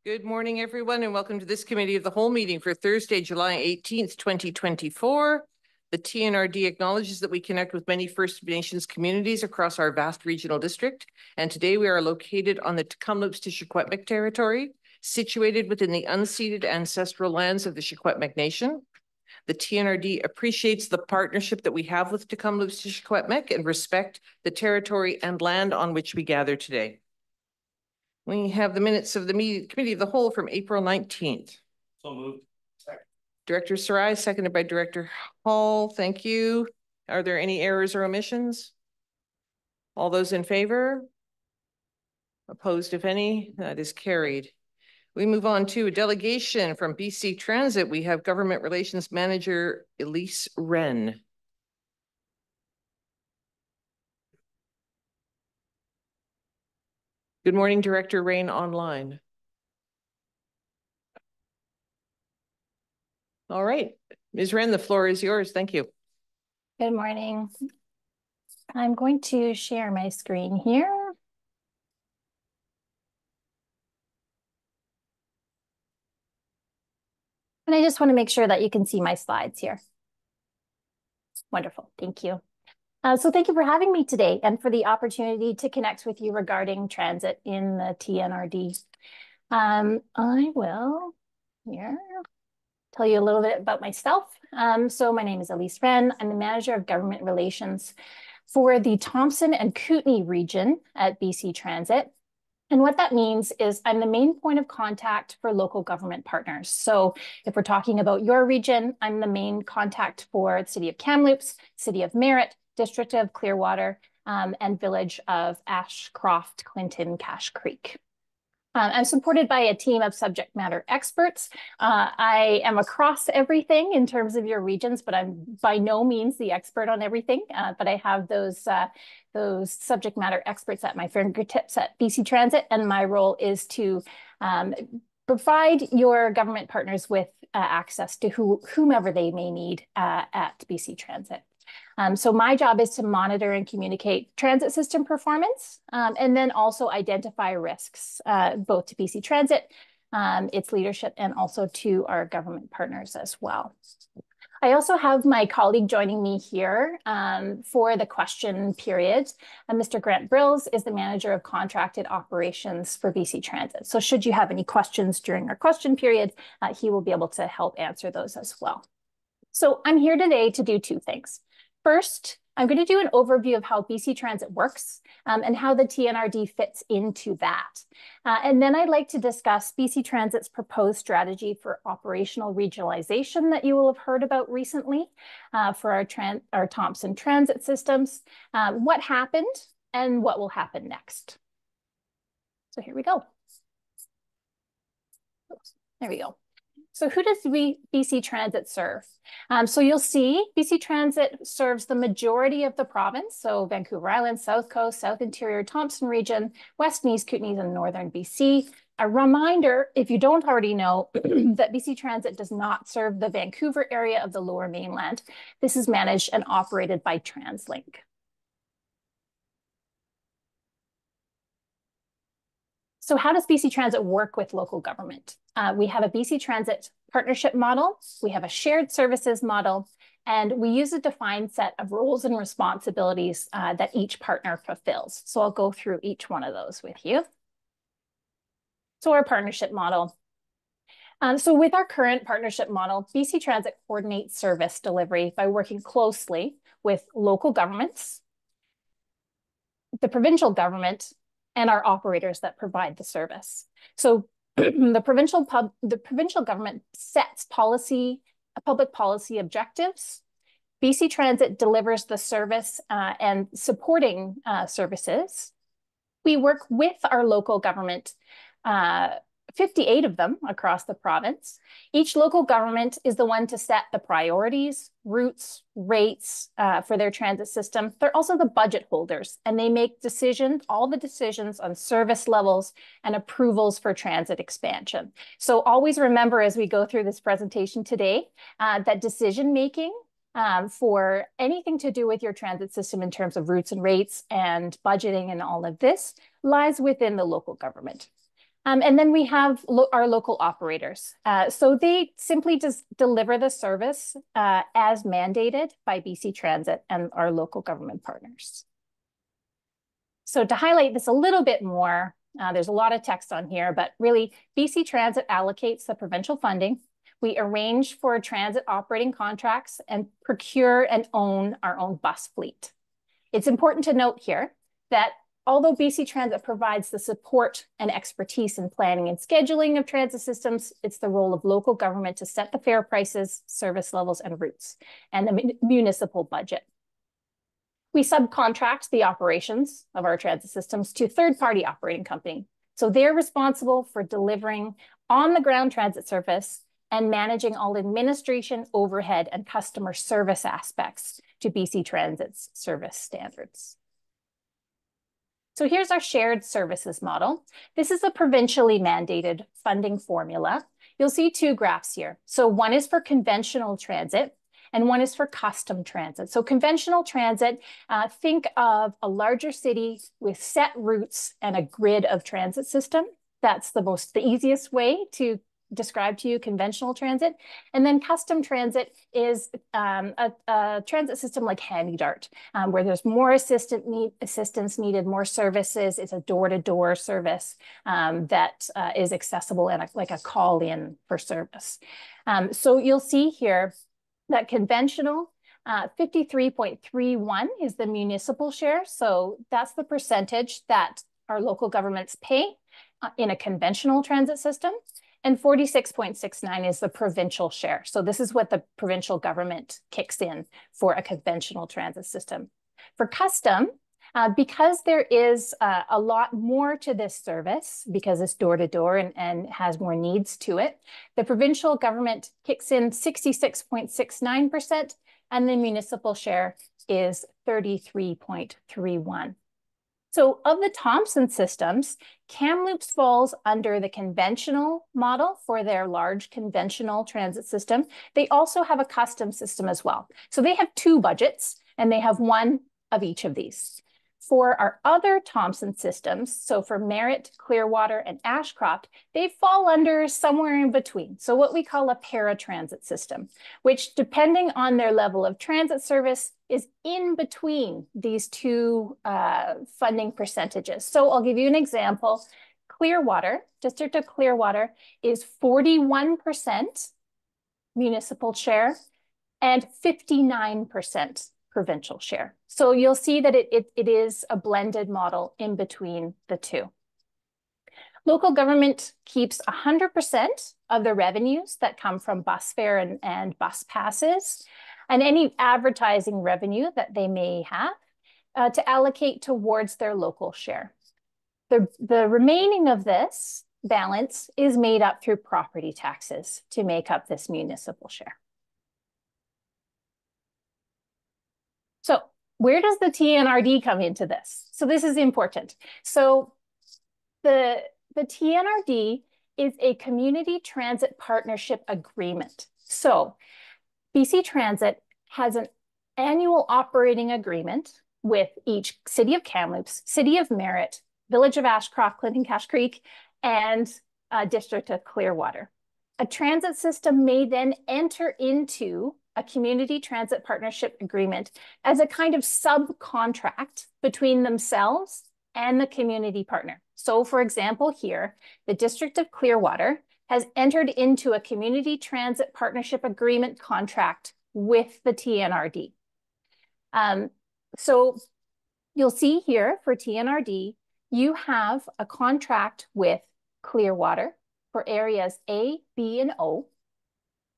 Good morning, everyone, and welcome to this Committee of the Whole meeting for Thursday, July 18th, 2024. The TNRD acknowledges that we connect with many First Nations communities across our vast regional district, and today we are located on the Kamloops to Secwepemc territory, situated within the unceded ancestral lands of the Secwepemc Nation. The TNRD appreciates the partnership that we have with Kamloops to Secwepemc and respect the territory and land on which we gather today. We have the minutes of the Committee of the Whole from April 19th. So moved. Second. Director Sarai, seconded by Director Hall. Thank you. Are there any errors or omissions? All those in favor? Opposed, if any? That is carried. We move on to a delegation from BC Transit. We have Government Relations Manager Elise Wren. Good morning, Director Rain online. All right, Ms. Wren, the floor is yours. Thank you. Good morning. I'm going to share my screen here. And I just want to make sure that you can see my slides here. Wonderful, thank you. So thank you for having me today and for the opportunity to connect with you regarding transit in the TNRD. I will here tell you a little bit about myself. So my name is Elise Wren. I'm the Manager of Government Relations for the Thompson and Kootenay region at BC Transit. And what that means is I'm the main point of contact for local government partners. So if we're talking about your region, I'm the main contact for the City of Kamloops, City of Merritt, District of Clearwater, and Village of Ashcroft, Clinton, Cache Creek. I'm supported by a team of subject matter experts. I am across everything in terms of your regions, but I'm by no means the expert on everything. But I have those subject matter experts at my fingertips at BC Transit, and my role is to provide your government partners with access to whomever they may need at BC Transit. So my job is to monitor and communicate transit system performance, and then also identify risks, both to BC Transit, its leadership, and also to our government partners as well. I also have my colleague joining me here for the question period. Mr. Grant Brills is the Manager of Contracted Operations for BC Transit. So should you have any questions during our question period, he will be able to help answer those as well. So I'm here today to do two things. First, I'm going to do an overview of how BC Transit works and how the TNRD fits into that. And then I'd like to discuss BC Transit's proposed strategy for operational regionalization that you will have heard about recently for our Thompson transit systems, what happened and what will happen next. So here we go. Oops, there we go. So who does BC Transit serve? So you'll see BC Transit serves the majority of the province. So Vancouver Island, South Coast, South Interior, Thompson region, West and East Kootenays, and Northern BC. A reminder, if you don't already know, that BC Transit does not serve the Vancouver area of the Lower Mainland. This is managed and operated by TransLink. So how does BC Transit work with local government? We have a BC Transit partnership model, we have a shared services model, and we use a defined set of roles and responsibilities that each partner fulfills. So I'll go through each one of those with you. So our partnership model. So with our current partnership model, BC Transit coordinates service delivery by working closely with local governments, the provincial government, and our operators that provide the service. So the provincial government sets public policy objectives. BC Transit delivers the service and supporting services. We work with our local government, 58 of them across the province. Each local government is the one to set the priorities, routes, rates for their transit system. They're also the budget holders, and they make decisions, all the decisions on service levels and approvals for transit expansion. So always remember as we go through this presentation today, that decision-making for anything to do with your transit system in terms of routes and rates and budgeting and all of this lies within the local government. And then we have our local operators. So they simply just deliver the service as mandated by BC Transit and our local government partners. So to highlight this a little bit more, there's a lot of text on here, but really BC Transit allocates the provincial funding. We arrange for transit operating contracts and procure and own our own bus fleet. It's important to note here that although BC Transit provides the support and expertise in planning and scheduling of transit systems, it's the role of local government to set the fare prices, service levels, and routes, and the municipal budget. We subcontract the operations of our transit systems to third-party operating company. So they're responsible for delivering on-the-ground transit service and managing all administration, overhead, and customer service aspects to BC Transit's service standards. So here's our shared services model. This is a provincially mandated funding formula. You'll see two graphs here. So one is for conventional transit and one is for custom transit. So conventional transit, think of a larger city with set routes and a grid of transit system. That's the easiest way to describe to you conventional transit. And then custom transit is a transit system like Handy-Dart, where there's more assistance needed, more services. It's a door-to-door service that is accessible and like a call-in for service. So you'll see here that conventional 53.31 is the municipal share. So that's the percentage that our local governments pay in a conventional transit system. And 46.69 is the provincial share. So this is what the provincial government kicks in for a conventional transit system. For custom, because there is a lot more to this service, because it's door-to-door and has more needs to it, the provincial government kicks in 66.69%, and the municipal share is 33.31. So of the Thompson systems, Kamloops falls under the conventional model for their large conventional transit system. They also have a custom system as well. So they have two budgets and they have one of each of these. For our other Thompson systems, so for Merritt, Clearwater, and Ashcroft, they fall under somewhere in between. So what we call a paratransit system, which depending on their level of transit service is in between these two funding percentages. So I'll give you an example. Clearwater, District of Clearwater is 41% municipal share and 59% provincial share. So you'll see that it is a blended model in between the two. Local government keeps 100% of the revenues that come from bus fare and bus passes and any advertising revenue that they may have to allocate towards their local share. The remaining of this balance is made up through property taxes to make up this municipal share. So where does the TNRD come into this? So this is important. So the TNRD is a community transit partnership agreement. So BC Transit has an annual operating agreement with each City of Kamloops, City of Merritt, Village of Ashcroft, Clinton Cache Creek, and District of Clearwater. A transit system may then enter into a community transit partnership agreement as a kind of subcontract between themselves and the community partner. So for example, here, the District of Clearwater has entered into a community transit partnership agreement contract with the TNRD. So you'll see here for TNRD, you have a contract with Clearwater for areas A, B, and O,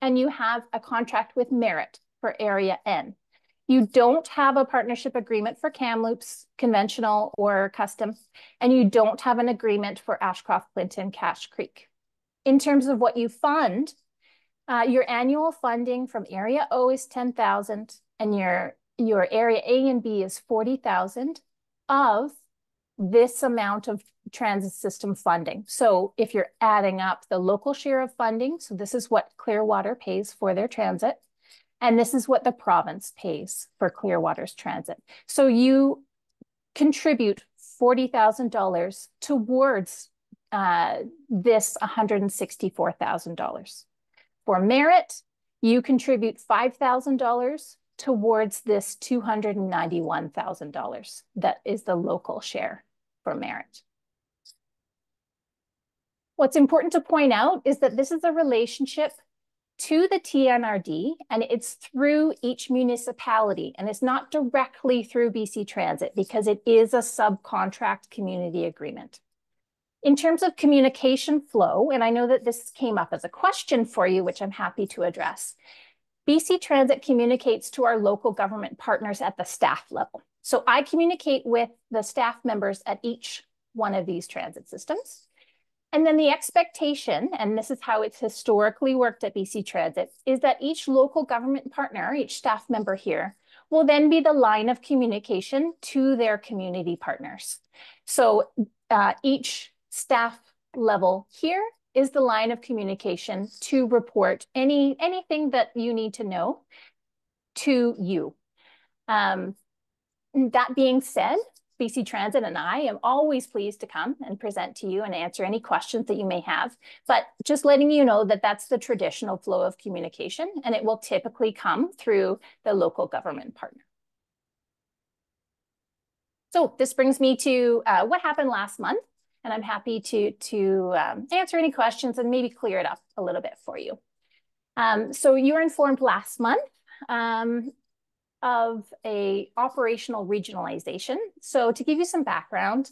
and you have a contract with Merritt for area N. You don't have a partnership agreement for Kamloops, conventional or custom, and you don't have an agreement for Ashcroft, Clinton, Cache Creek. In terms of what you fund, your annual funding from area O is 10,000 and your area A and B is 40,000 of this amount of transit system funding. So if you're adding up the local share of funding, so this is what Clearwater pays for their transit, and this is what the province pays for Clearwater's transit. So you contribute $40,000 towards this $164,000. For merit, you contribute $5,000 towards this $291,000. That is the local share for merit. What's important to point out is that this is a relationship to the TNRD, and it's through each municipality, and it's not directly through BC Transit because it is a subcontract community agreement. In terms of communication flow, and I know that this came up as a question for you, which I'm happy to address, BC Transit communicates to our local government partners at the staff level. So I communicate with the staff members at each one of these transit systems. And then the expectation, and this is how it's historically worked at BC Transit, is that each local government partner, each staff member here, will then be the line of communication to their community partners. So each staff level here is the line of communication to report anything that you need to know to you. That being said, BC Transit and I am always pleased to come and present to you and answer any questions that you may have. But just letting you know that that's the traditional flow of communication, and it will typically come through the local government partner. So this brings me to what happened last month, and I'm happy to answer any questions and maybe clear it up a little bit for you. So you were informed last month of a operational regionalization. So to give you some background,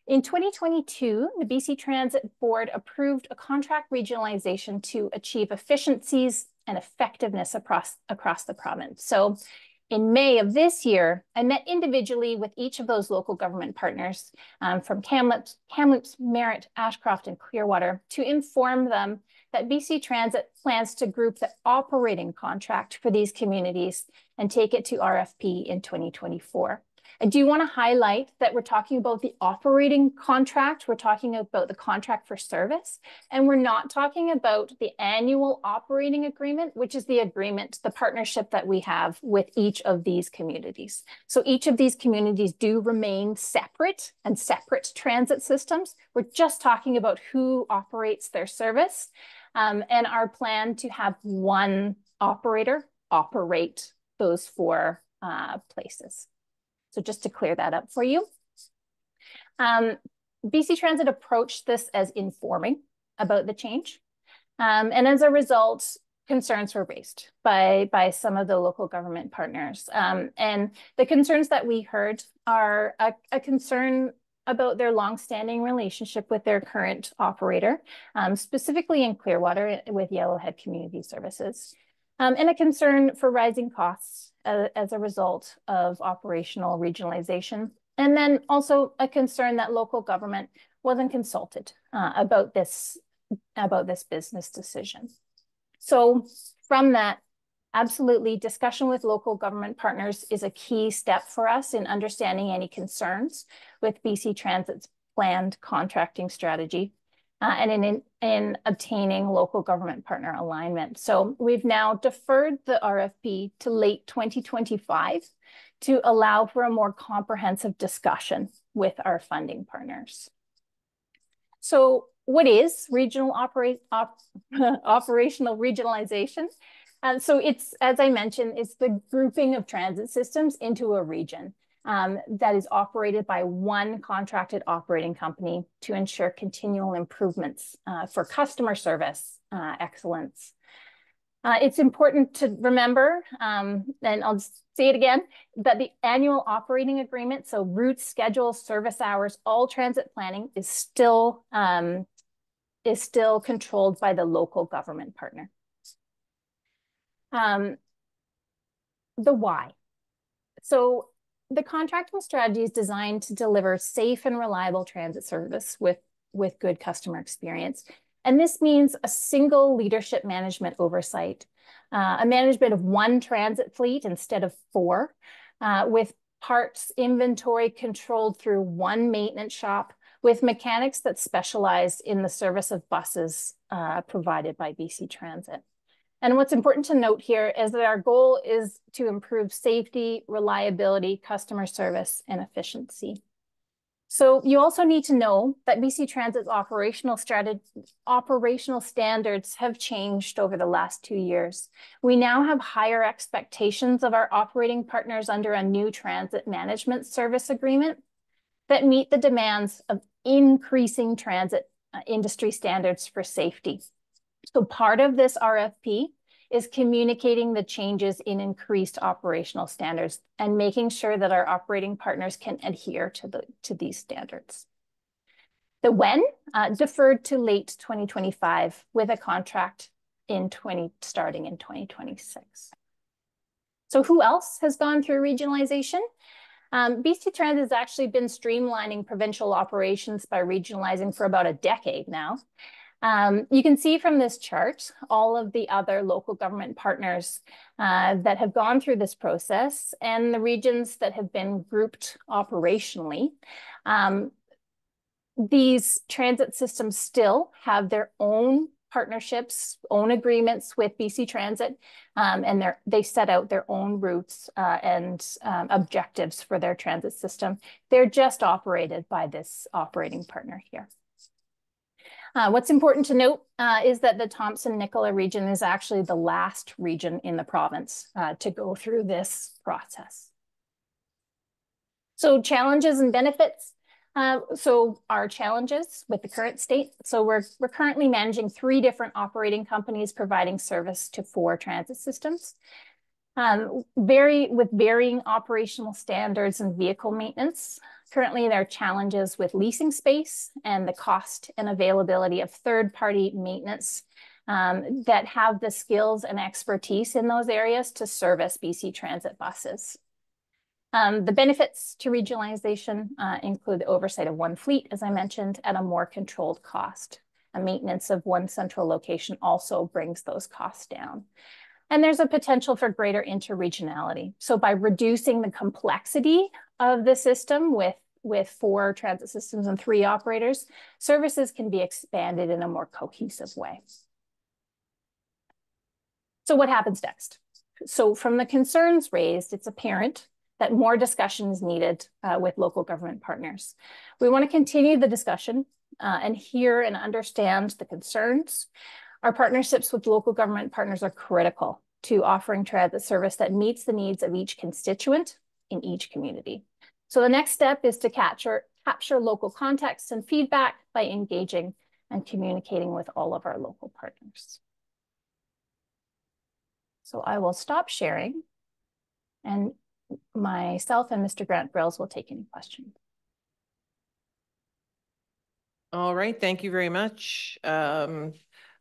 in 2022, the BC Transit Board approved a contract regionalization to achieve efficiencies and effectiveness across the province. So in May of this year, I met individually with each of those local government partners from Kamloops, Merritt, Ashcroft, and Clearwater to inform them that BC Transit plans to group the operating contract for these communities and take it to RFP in 2024. I do want to highlight that we're talking about the operating contract. We're talking about the contract for service, and we're not talking about the annual operating agreement, which is the agreement, the partnership that we have with each of these communities. So each of these communities do remain separate and separate transit systems. We're just talking about who operates their service, and our plan to have one operator operate those four places. So just to clear that up for you. BC Transit approached this as informing about the change. And as a result, concerns were raised by some of the local government partners. And the concerns that we heard are a concern about their longstanding relationship with their current operator, specifically in Clearwater with Yellowhead Community Services, and a concern for rising costs as a result of operational regionalization. And then also a concern that local government wasn't consulted about this business decision. So from that, absolutely, discussion with local government partners is a key step for us in understanding any concerns with BC Transit's planned contracting strategy and in obtaining local government partner alignment. So we've now deferred the RFP to late 2025 to allow for a more comprehensive discussion with our funding partners. So what is regional operational regionalization? So it's, as I mentioned, it's the grouping of transit systems into a region that is operated by one contracted operating company to ensure continual improvements for customer service excellence. It's important to remember, and I'll say it again, that the annual operating agreement, so routes, schedules, service hours, all transit planning is still controlled by the local government partner. The why. So the contracting strategy is designed to deliver safe and reliable transit service with good customer experience. And this means a single leadership management oversight, a management of one transit fleet instead of four, with parts inventory controlled through one maintenance shop, with mechanics that specialize in the service of buses provided by BC Transit. And what's important to note here is that our goal is to improve safety, reliability, customer service, and efficiency. So you also need to know that BC Transit's operational standards have changed over the last 2 years. We now have higher expectations of our operating partners under a new transit management service agreement that meet the demands of increasing transit industry standards for safety. So part of this RFP is communicating the changes in increased operational standards and making sure that our operating partners can adhere to these standards. The when deferred to late 2025 with a contract starting in 2026. So who else has gone through regionalization? BC Transit has actually been streamlining provincial operations by regionalizing for about a decade now. You can see from this chart all of the other local government partners that have gone through this process and the regions that have been grouped operationally. These transit systems still have their own partnerships, own agreements with BC Transit, and they set out their own routes and objectives for their transit system. They're just operated by this operating partner here. What's important to note is that the Thompson-Nicola region is actually the last region in the province to go through this process. So challenges and benefits. So our challenges with the current state. So we're currently managing 3 different operating companies providing service to 4 transit systems. With varying operational standards and vehicle maintenance. Currently, there are challenges with leasing space and the cost and availability of third-party maintenance that have the skills and expertise in those areas to service BC Transit buses. The benefits to regionalization include the oversight of one fleet, as I mentioned, at a more controlled cost. A maintenance of one central location also brings those costs down. And there's a potential for greater interregionality. So by reducing the complexity of the system with 4 transit systems and 3 operators, services can be expanded in a more cohesive way. So what happens next? So from the concerns raised, it's apparent that more discussion is needed with local government partners. We want to continue the discussion and hear and understand the concerns. Our partnerships with local government partners are critical to offering transit service that meets the needs of each constituent in each community. So the next step is to capture local context and feedback by engaging and communicating with all of our local partners. So I will stop sharing and myself and Mr. Grant Grills will take any questions. All right, thank you very much.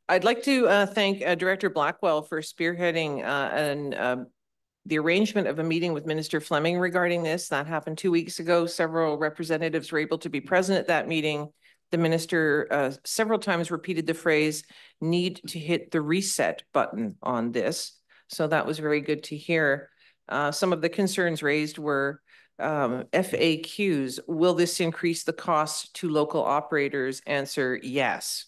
I'd like to thank Director Blackwell for spearheading the arrangement of a meeting with Minister Fleming regarding this. That happened 2 weeks ago. Several representatives were able to be present at that meeting. The minister several times repeated the phrase, need to hit the reset button on this. So that was very good to hear. Some of the concerns raised were FAQs. Will this increase the cost to local operators? Answer, yes.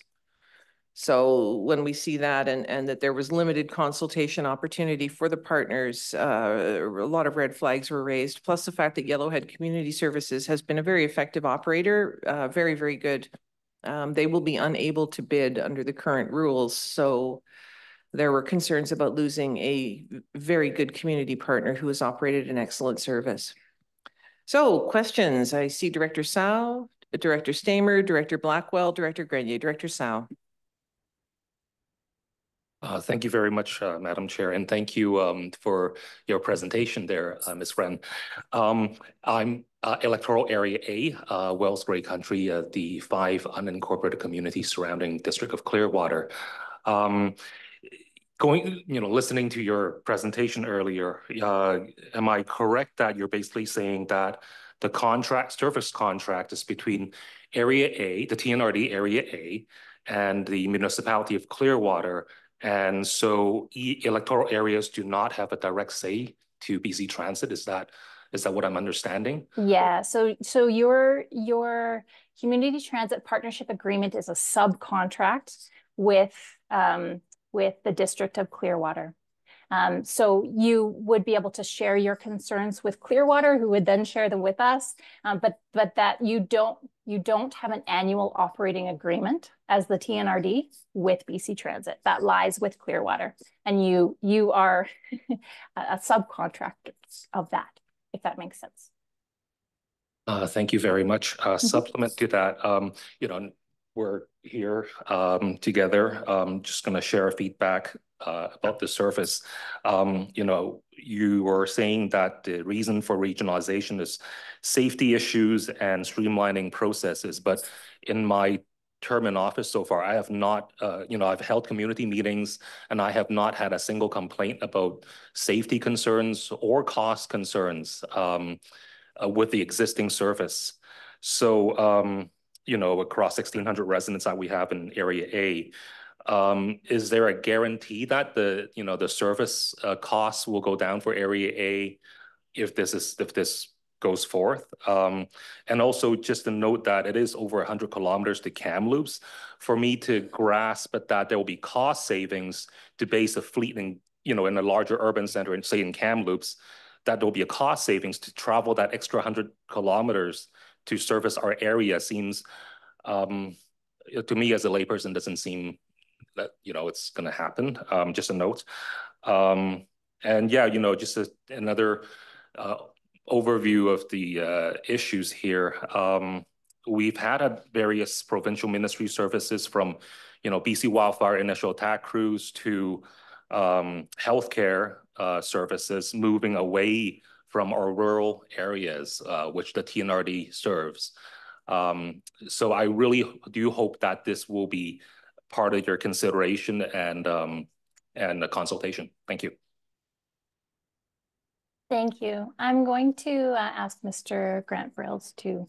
So when we see that and that there was limited consultation opportunity for the partners, a lot of red flags were raised, plus the fact that Yellowhead Community Services has been a very effective operator, very, very good. They will be unable to bid under the current rules. So there were concerns about losing a very good community partner who has operated an excellent service. So questions, I see Director Sow, Director Stamer, Director Blackwell, Director Grenier. Director Sow. Thank you very much, Madam Chair, and thank you for your presentation there, Ms. Wren. I'm Electoral Area A, Wells Grey Country, the 5 unincorporated communities surrounding District of Clearwater. Listening to your presentation earlier, am I correct that you're basically saying that the service contract is between Area A, the TNRD Area A, and the municipality of Clearwater, and so electoral areas do not have a direct say to BC Transit? Is that what I'm understanding? Yeah, so your community transit partnership agreement is a subcontract with the District of Clearwater. So you would be able to share your concerns with Clearwater, who would then share them with us, but that you don't have an annual operating agreement as the TNRD with BC Transit. That lies with Clearwater, and you are a subcontractor of that, if that makes sense. Thank you very much. Supplement to that, we're here together. Just going to share feedback about the service. You were saying that the reason for regionalization is safety issues and streamlining processes. But in my term in office so far, I have not, I've held community meetings and I have not had a single complaint about safety concerns or cost concerns with the existing service. So, across 1,600 residents that we have in Area A, is there a guarantee that the service costs will go down for Area A if this goes forth? And also just to note that it is over 100 kilometers to Kamloops. For me to grasp that there will be cost savings to base a fleet in a larger urban center, and say in Kamloops, that there'll be a cost savings to travel that extra 100 kilometers to service our area seems, to me as a layperson, doesn't seem that, it's going to happen. Just a note. And yeah, just another overview of the issues here. We've had various provincial ministry services from, BC Wildfire Initial Attack Crews to healthcare services moving away from our rural areas, which the TNRD serves. So I really do hope that this will be part of your consideration and the consultation. Thank you. Thank you. I'm going to ask Mr. Grant-Frills to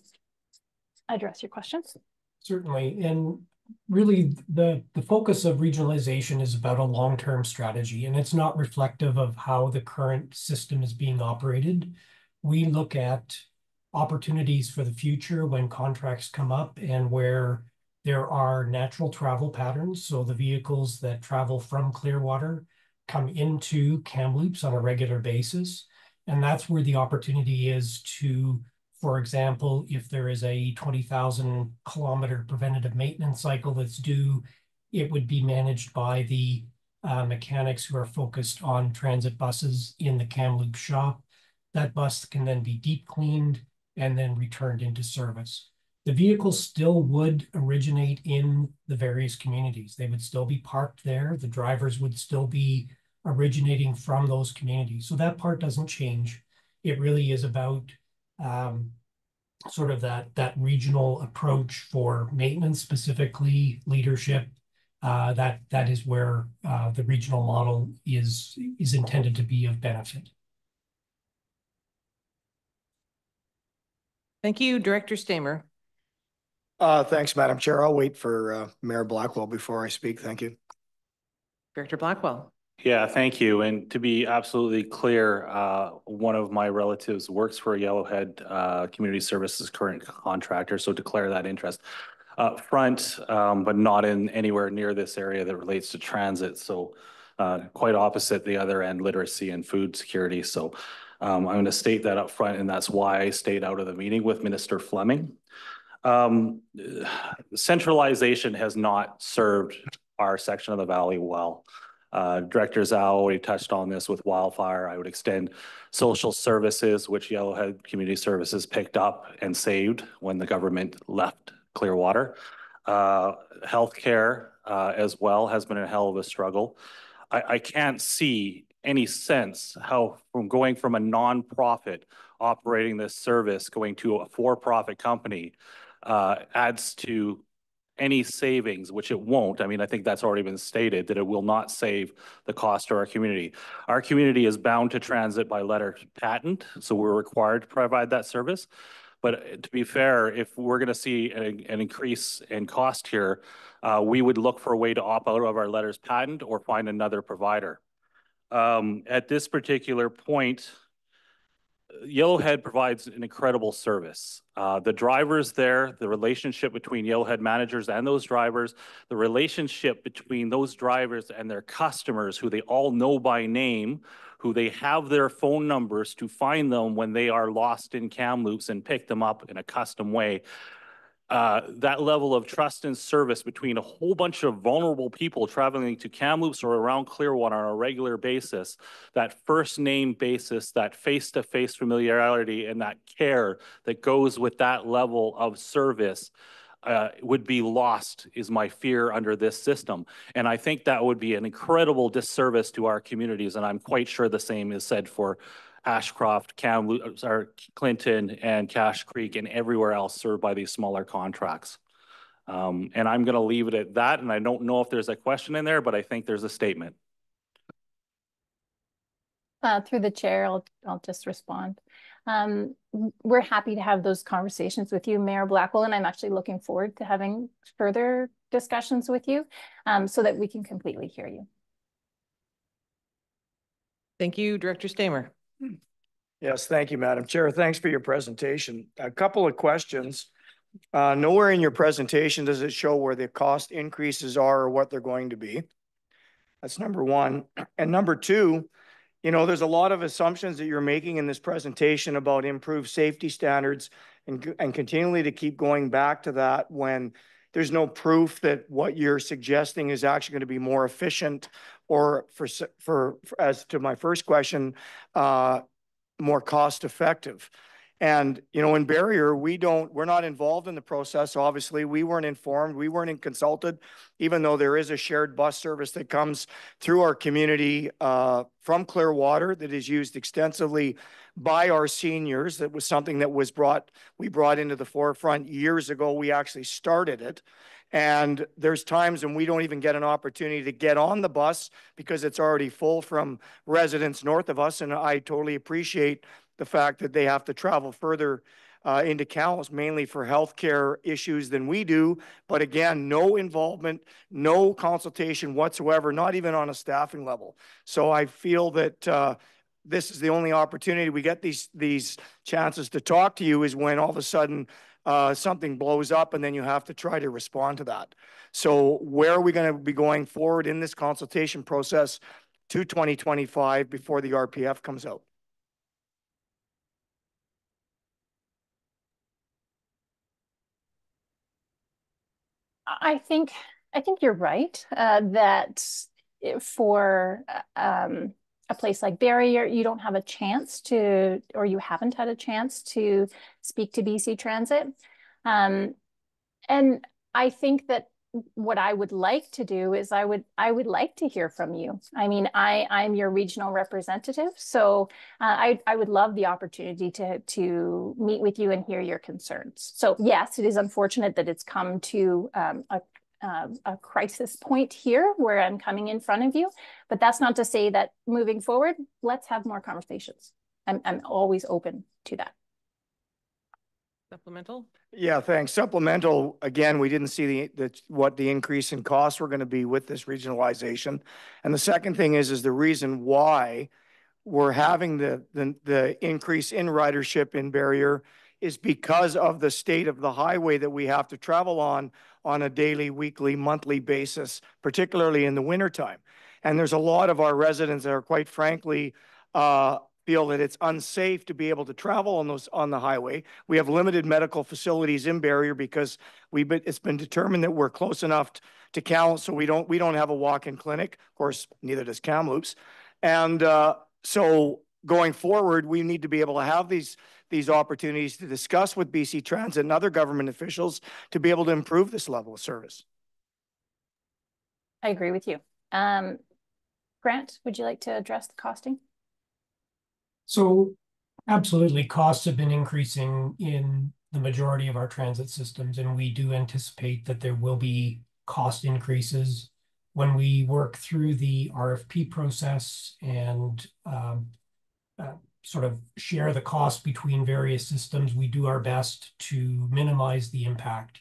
address your questions. Certainly. And really, the focus of regionalization is about a long-term strategy, and it's not reflective of how the current system is being operated. We look at opportunities for the future when contracts come up and where there are natural travel patterns. So the vehicles that travel from Clearwater come into Kamloops on a regular basis. And that's where the opportunity is to, for example, if there is a 20,000 kilometer preventative maintenance cycle that's due, it would be managed by the mechanics who are focused on transit buses in the Kamloops shop. That bus can then be deep cleaned and then returned into service. The vehicles still would originate in the various communities. They would still be parked there. The drivers would still be originating from those communities. So that part doesn't change. It really is about sort of that regional approach for maintenance, specifically leadership. That is where the regional model is intended to be of benefit. Thank you, Director Stamer. Thanks, Madam Chair. I'll wait for Mayor Blackwell before I speak. Thank you. Director Blackwell. Yeah, thank you. And to be absolutely clear, one of my relatives works for Yellowhead Community Services current contractor, so declare that interest up front, but not in anywhere near this area that relates to transit. So quite opposite the other end, literacy and food security. So I'm going to state that up front, and that's why I stayed out of the meeting with Minister Fleming. Centralization has not served our section of the valley well. Director Zhao already touched on this with wildfire. I would extend social services, which Yellowhead Community Services picked up and saved when the government left Clearwater. Healthcare as well has been a hell of a struggle. I can't see any sense how from going from a nonprofit operating this service going to a for-profit company adds to any savings, which it won't. I mean, I think that's already been stated that it will not save the cost to our community. Our community is bound to transit by letter patent, so we're required to provide that service. But to be fair, if we're going to see an increase in cost here, we would look for a way to opt out of our letters patent or find another provider. At this particular point, Yellowhead provides an incredible service. The drivers there, the relationship between Yellowhead managers and those drivers, the relationship between those drivers and their customers who they all know by name, who they have their phone numbers to find them when they are lost in Kamloops and pick them up in a custom way. That level of trust and service between a whole bunch of vulnerable people traveling to Kamloops or around Clearwater on a regular basis, that first name basis, that face-to-face familiarity and that care that goes with that level of service would be lost, is my fear under this system. And I think that would be an incredible disservice to our communities. And I'm quite sure the same is said for Ashcroft, Kamloops, or Clinton, and Cache Creek, and everywhere else served by these smaller contracts. And I'm going to leave it at that. And I don't know if there's a question in there, but I think there's a statement. Through the chair, I'll just respond. We're happy to have those conversations with you, Mayor Blackwell, and I'm actually looking forward to having further discussions with you so that we can completely hear you. Thank you, Director Stamer. Yes, thank you, Madam Chair. Thanks for your presentation. A couple of questions. Nowhere in your presentation does it show where the cost increases are or what they're going to be. That's number one. And number two, you know, there's a lot of assumptions that you're making in this presentation about improved safety standards and continually to keep going back to that when there's no proof that what you're suggesting is actually going to be more efficient or for as to my first question, more cost effective. And, you know, in Barrier, we're not involved in the process. Obviously, we weren't informed, we weren't consulted, even though there is a shared bus service that comes through our community from Clearwater that is used extensively by our seniors. That was something that we brought into the forefront years ago. We actually started it. And there's times when we don't even get an opportunity to get on the bus because it's already full from residents north of us. And I totally appreciate the fact that they have to travel further into Kamloops, mainly for healthcare issues than we do. But again, no involvement, no consultation whatsoever, not even on a staffing level. So I feel that this is the only opportunity we get these chances to talk to you is when all of a sudden something blows up and then you have to try to respond to that. So where are we going to be going forward in this consultation process to 2025 before the RPF comes out? I think you're right that for a place like Barrier, you don't have a chance to, or you haven't had a chance to speak to BC Transit. And I think that what I would like to do is I would like to hear from you. I mean, I'm your regional representative, so I would love the opportunity to meet with you and hear your concerns. So yes, it is unfortunate that it's come to a crisis point here where I'm coming in front of you, but that's not to say that moving forward, let's have more conversations. I'm always open to that. Supplemental? Yeah, thanks. Supplemental, again, we didn't see what the increase in costs were going to be with this regionalization. And the second thing is the reason why we're having the increase in ridership in Barrier is because of the state of the highway that we have to travel on a daily, weekly, monthly basis, particularly in the wintertime. And there's a lot of our residents that are quite frankly feel that it's unsafe to be able to travel on the highway. We have limited medical facilities in Barrier because it's been determined that we're close enough to Kamloops, so we don't have a walk-in clinic. Of course, neither does Kamloops. And so going forward, we need to be able to have these opportunities to discuss with BC Transit and other government officials to be able to improve this level of service. I agree with you. Grant, would you like to address the costing? So absolutely, costs have been increasing in the majority of our transit systems, and we do anticipate that there will be cost increases when we work through the RFP process and sort of share the cost between various systems. We do our best to minimize the impact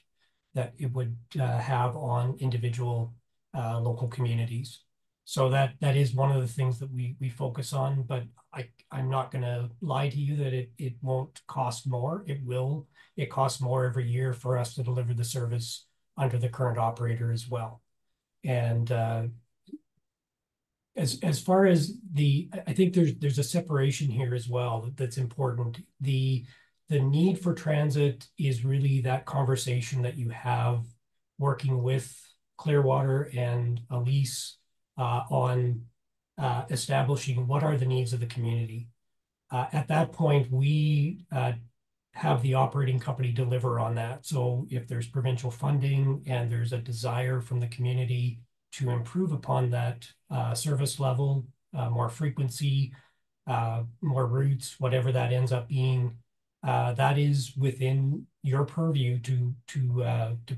that it would have on individual local communities. So that is one of the things that we focus on, but I'm not gonna lie to you that it won't cost more. It will. It costs more every year for us to deliver the service under the current operator as well. And as far as I think there's a separation here as well that's important. The need for transit is really that conversation that you have working with Clearwater and Elise on establishing what are the needs of the community. At that point, we have the operating company deliver on that. So if there's provincial funding and there's a desire from the community to improve upon that service level, more frequency, more routes, whatever that ends up being, that is within your purview to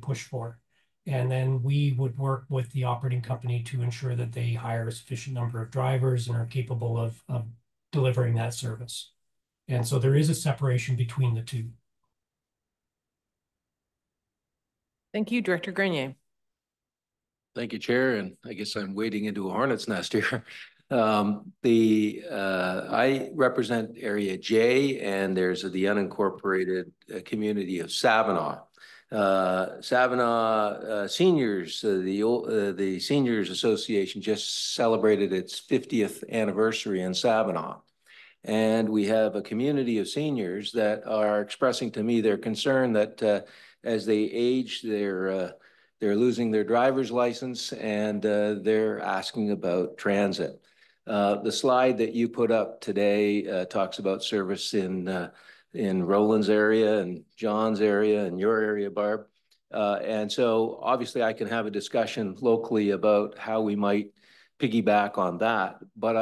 push for. And then we would work with the operating company to ensure that they hire a sufficient number of drivers and are capable of delivering that service. And so there is a separation between the two. Thank you, Director Grenier. Thank you, Chair, and I guess I'm wading into a hornet's nest here. I represent Area J, and there's the unincorporated community of Savinaw. Savinaw Seniors, the Seniors Association just celebrated its 50th anniversary in Savinaw. And we have a community of seniors that are expressing to me their concern that as they age, they're losing their driver's license, and they're asking about transit. The slide that you put up today talks about service in Roland's area and John's area and your area, Barb. And so obviously I can have a discussion locally about how we might piggyback on that. But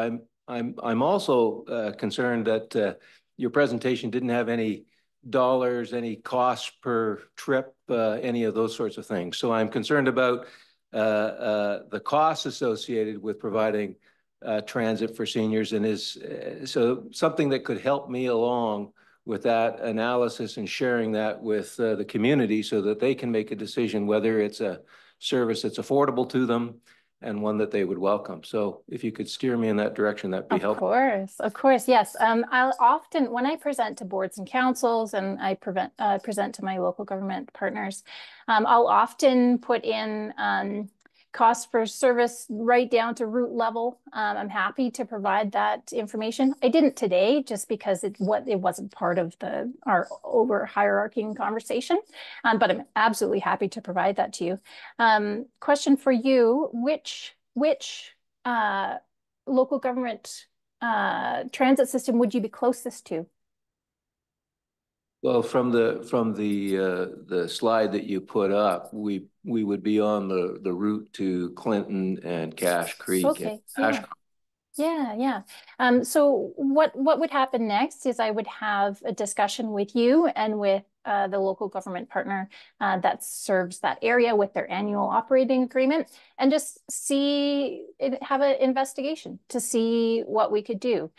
I'm also concerned that your presentation didn't have any dollars, any costs per trip, any of those sorts of things. So I'm concerned about the costs associated with providing transit for seniors, and is so something that could help me along with that analysis and sharing that with the community so that they can make a decision whether it's a service that's affordable to them and one that they would welcome. So if you could steer me in that direction, that'd be helpful. Of course, yes. I'll often, when I present to boards and councils and I present to my local government partners, I'll often put in cost per service right down to route level. I'm happy to provide that information. I didn't today just because it wasn't part of our over-hierarchying conversation, but I'm absolutely happy to provide that to you. Question for you, which local government transit system would you be closest to? Well, from the slide that you put up, we would be on the route to Clinton and Cache Creek. Okay. Yeah. So what would happen next is I would have a discussion with you and with the local government partner that serves that area with their annual operating agreement, and just have an investigation to see what we could do.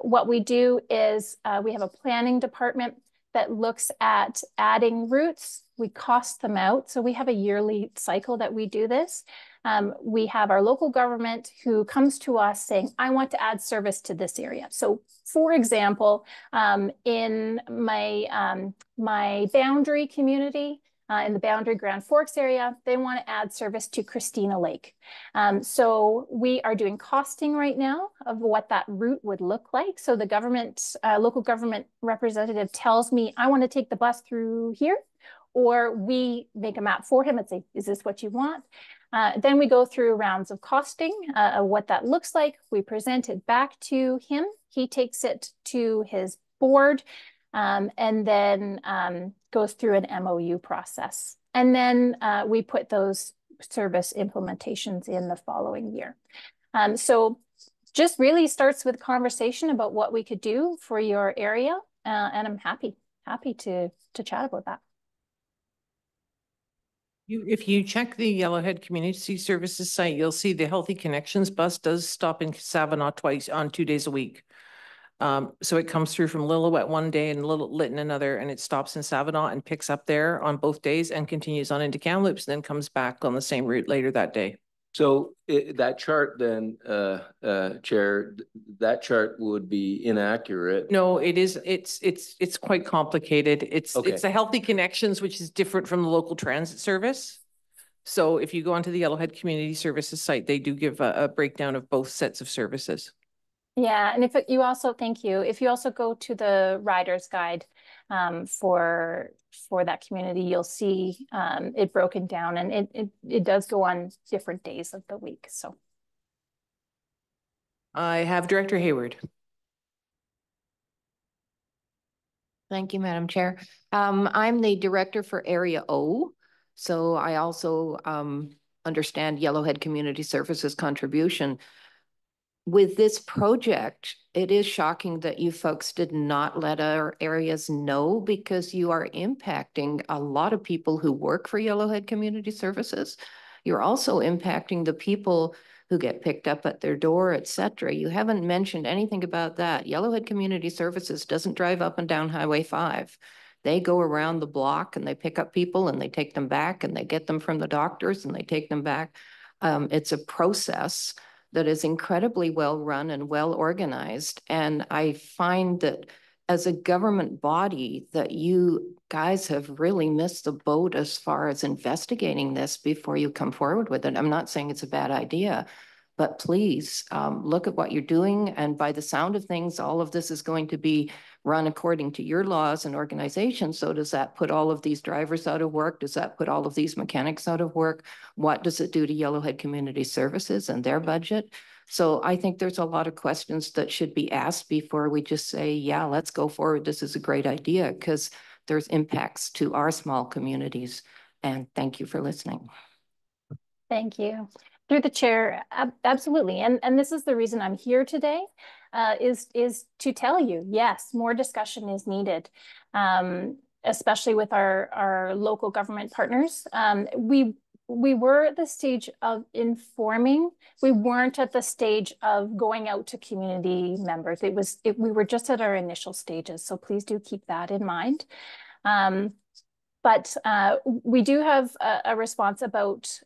What we do is we have a planning department that looks at adding routes. We cost them out. So we have a yearly cycle that we do this. We have our local government who comes to us saying, I want to add service to this area. So for example, in my boundary community, in the Boundary Grand Forks area, they want to add service to Christina Lake. So we are doing costing right now of what that route would look like. So the local government representative tells me, I want to take the bus through here, or we make a map for him and say, is this what you want? Then we go through rounds of costing, what that looks like. We present it back to him. He takes it to his board, and then goes through an MOU process. And then we put those service implementations in the following year. So just really starts with conversation about what we could do for your area. And I'm happy to chat about that. If you check the Yellowhead Community Services site, you'll see the Healthy Connections bus does stop in Savinaw twice on 2 days a week. So it comes through from Lillooet one day and Lytton another, and it stops in Savinaw and picks up there on both days and continues on into Kamloops, and then comes back on the same route later that day. So that chart then, Chair, that chart would be inaccurate. No, it is, it's quite complicated. It's Okay. the Healthy Connections, which is different from the local transit service. So if you go onto the Yellowhead Community Services site, they do give a breakdown of both sets of services. Yeah, and if you also, thank you. If you also go to the rider's guide for that community, you'll see it broken down, and it does go on different days of the week. So I have Director Hayward. Thank you, Madam Chair. I'm the director for Area O. So I also understand Yellowhead Community Services contribution. With this project, it is shocking that you folks did not let our areas know, because you are impacting a lot of people who work for Yellowhead Community Services. You're also impacting the people who get picked up at their door, et cetera. You haven't mentioned anything about that. Yellowhead Community Services doesn't drive up and down Highway 5. They go around the block and they pick up people and they take them back, and they get them from the doctors and they take them back. It's a process that is incredibly well run and well organized. And I find that as a government body that you guys have really missed the boat as far as investigating this before you come forward with it. I'm not saying it's a bad idea, but please look at what you're doing. And by the sound of things, all of this is going to be run according to your laws and organizations. So does that put all of these drivers out of work? Does that put all of these mechanics out of work? What does it do to Yellowhead Community Services and their budget? So I think there's a lot of questions that should be asked before we just say, yeah, let's go forward. This is a great idea, because there's impacts to our small communities. And thank you for listening. thank you. Through the chair, absolutely. And this is the reason I'm here today, is to tell you, yes, more discussion is needed, especially with our local government partners. We were at the stage of informing. We weren't at the stage of going out to community members. We were just at our initial stages. So please do keep that in mind. But we do have a response about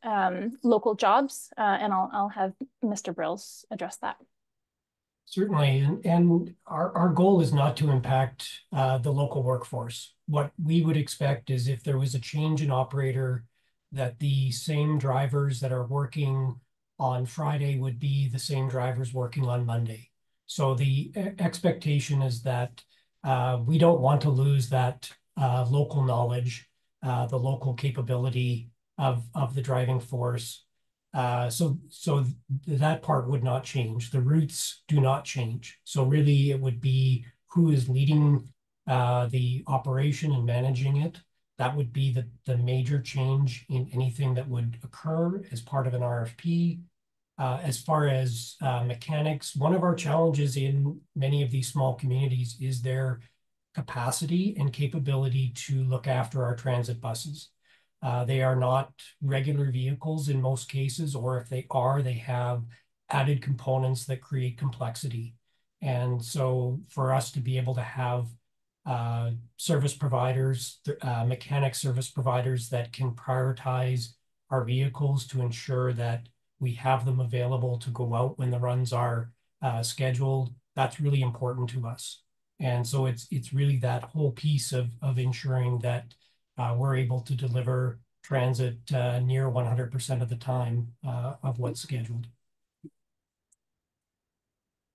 local jobs, and I'll have Mr. Brills address that. Certainly, and our goal is not to impact the local workforce. What we would expect is, if there was a change in operator, that the same drivers that are working on Friday would be the same drivers working on Monday. So the expectation is that we don't want to lose that local knowledge, the local capability of the driving force. So that part would not change. The routes do not change. So really it would be who is leading the operation and managing it. That would be the major change in anything that would occur as part of an RFP. As far as mechanics, one of our challenges in many of these small communities is their capacity and capability to look after our transit buses. They are not regular vehicles in most cases, or if they are, they have added components that create complexity. And so for us to be able to have service providers, mechanic service providers that can prioritize our vehicles to ensure that we have them available to go out when the runs are scheduled, that's really important to us. And so it's really that whole piece of ensuring that we're able to deliver transit near 100% of the time of what's scheduled.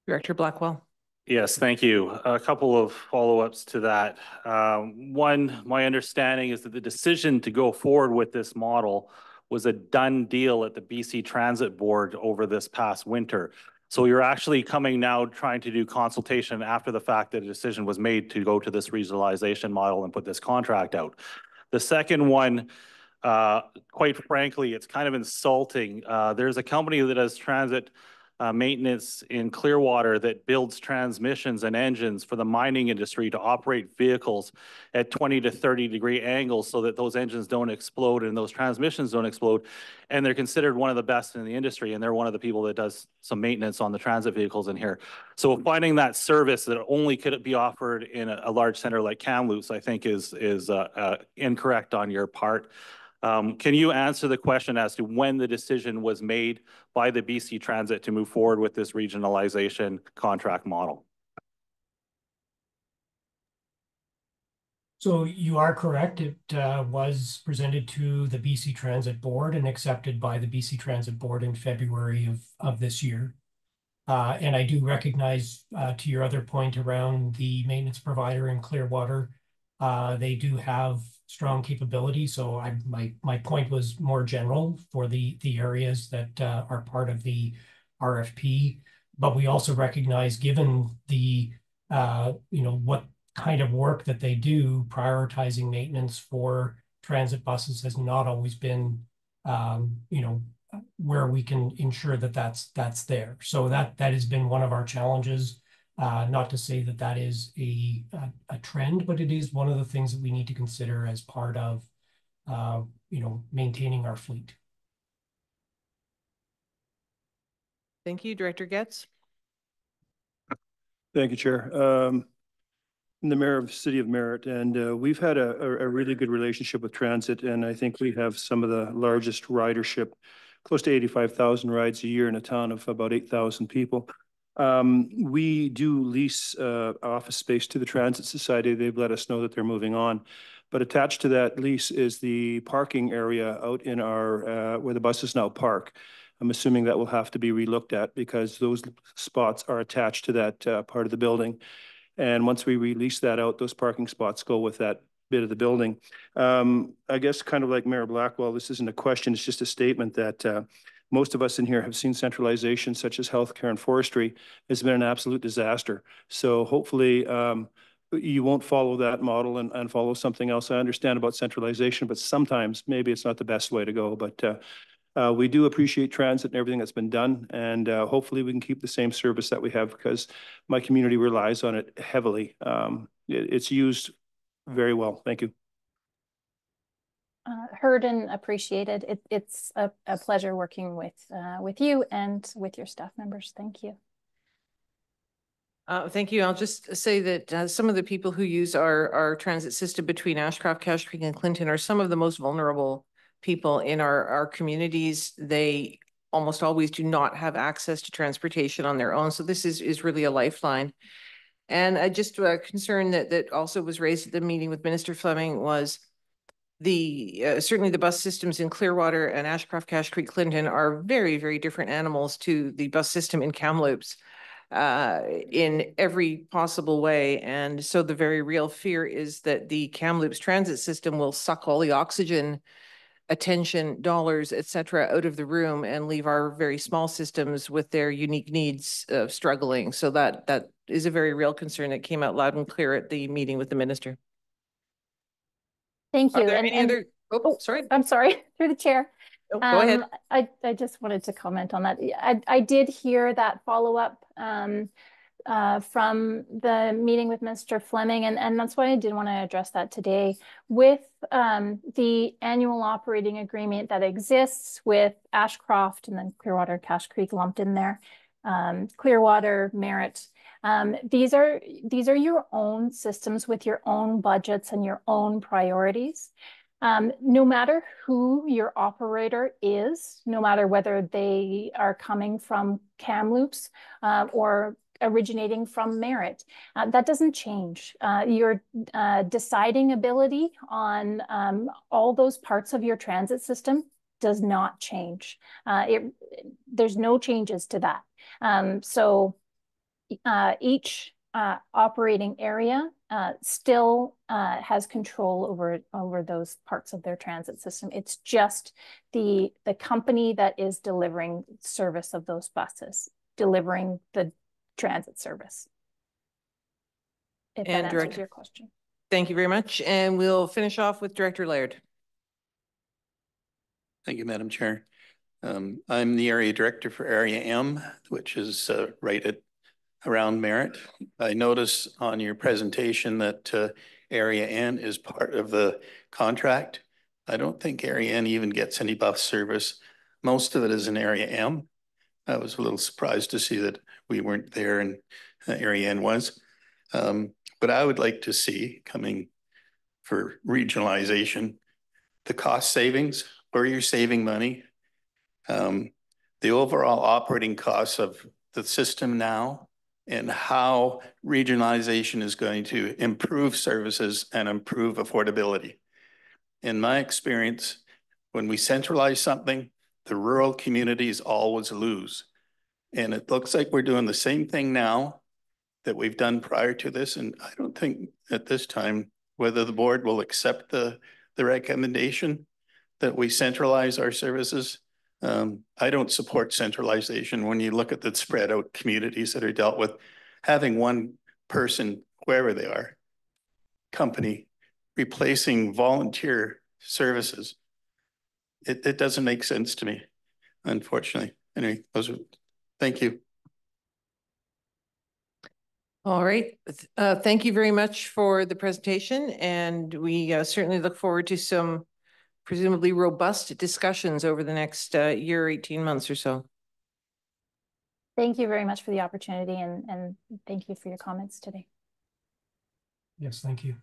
Director Blackwell. Yes, thank you. A couple of follow-ups to that. One, my understanding is that the decision to go forward with this model was a done deal at the BC Transit Board over this past winter. So you're actually coming now trying to do consultation after the fact that a decision was made to go to this regionalization model and put this contract out. The second one, quite frankly, it's kind of insulting. There's a company that does transit maintenance in Clearwater that builds transmissions and engines for the mining industry to operate vehicles at 20 to 30 degree angles so that those engines don't explode and those transmissions don't explode. And they're considered one of the best in the industry, and they're one of the people that does some maintenance on the transit vehicles in here. So finding that service that only could be offered in a large center like Kamloops, I think is incorrect on your part. Can you answer the question as to when the decision was made by the BC Transit to move forward with this regionalization contract model? So you are correct. It was presented to the BC Transit Board and accepted by the BC Transit Board in February of this year. And I do recognize to your other point around the maintenance provider in Clearwater, they do have strong capability. So my point was more general for the areas that are part of the RFP. But we also recognize, given the what kind of work that they do, prioritizing maintenance for transit buses has not always been where we can ensure that that's there. So that has been one of our challenges. Not to say that that is a trend, but it is one of the things that we need to consider as part of maintaining our fleet. Thank you, Director Getz. Thank you, Chair. I'm the mayor of the city of Merritt, and we've had a really good relationship with transit, and I think we have some of the largest ridership, close to 85,000 rides a year in a town of about 8,000 people. We do lease office space to the Transit Society. They've let us know that they're moving on. But attached to that lease is the parking area out in our where the buses now park. I'm assuming that will have to be relooked at because those spots are attached to that part of the building. And once we release that out, those parking spots go with that bit of the building. I guess kind of like Mayor Blackwell, this isn't a question, it's just a statement that most of us in here have seen centralization such as healthcare and forestry has been an absolute disaster. So hopefully you won't follow that model and follow something else. I understand about centralization, but sometimes maybe it's not the best way to go. But we do appreciate transit and everything that's been done, and hopefully we can keep the same service that we have because my community relies on it heavily. It's used very well. Thank you. Heard and appreciated. It's a pleasure working with you and with your staff members. Thank you. Thank you. I'll just say that some of the people who use our transit system between Ashcroft, Cache Creek, and Clinton are some of the most vulnerable people in our communities. They almost always do not have access to transportation on their own. So this is really a lifeline. And I just a concern that also was raised at the meeting with Minister Fleming was certainly the bus systems in Clearwater and Ashcroft, Cache Creek, Clinton are very, very different animals to the bus system in Kamloops in every possible way. And so the very real fear is that the Kamloops transit system will suck all the oxygen, attention, dollars, etc., out of the room and leave our very small systems with their unique needs struggling. So that is a very real concern that came out loud and clear at the meeting with the minister. Thank you. Are there any other? Oh, sorry. I'm sorry, through the chair. Oh, go ahead. I just wanted to comment on that. I did hear that follow-up from the meeting with Mr. Fleming, and that's why I did want to address that today. With the annual operating agreement that exists with Ashcroft and then Clearwater, Cache Creek lumped in there, Clearwater, Merritt, these are your own systems with your own budgets and your own priorities. No matter who your operator is, no matter whether they are coming from Kamloops or originating from Merritt, that doesn't change. Your deciding ability on all those parts of your transit system does not change. There's no changes to that. So each operating area still has control over those parts of their transit system. It's just the company that is delivering service of those buses, delivering the transit service. If that answers your question. Thank you very much. And we'll finish off with Director Laird. Thank you, Madam Chair. I'm the area director for Area M, which is right around Merritt. I notice on your presentation that Area N is part of the contract. I don't think Area N even gets any bus service. Most of it is in Area M. I was a little surprised to see that we weren't there and Area N was. But I would like to see, coming for regionalization, the cost savings, where you're saving money, the overall operating costs of the system now, and how regionalization is going to improve services and improve affordability. In my experience, when we centralize something, the rural communities always lose. And it looks like we're doing the same thing now that we've done prior to this. And I don't think at this time, whether the board will accept the recommendation that we centralize our services. I don't support centralization. When you look at the spread out communities that are dealt with, having one person, wherever they are, company, replacing volunteer services, it doesn't make sense to me, unfortunately. Anyway, thank you. All right. Thank you very much for the presentation. And we certainly look forward to some presumably robust discussions over the next year, 18 months or so. Thank you very much for the opportunity, and thank you for your comments today. Yes, thank you.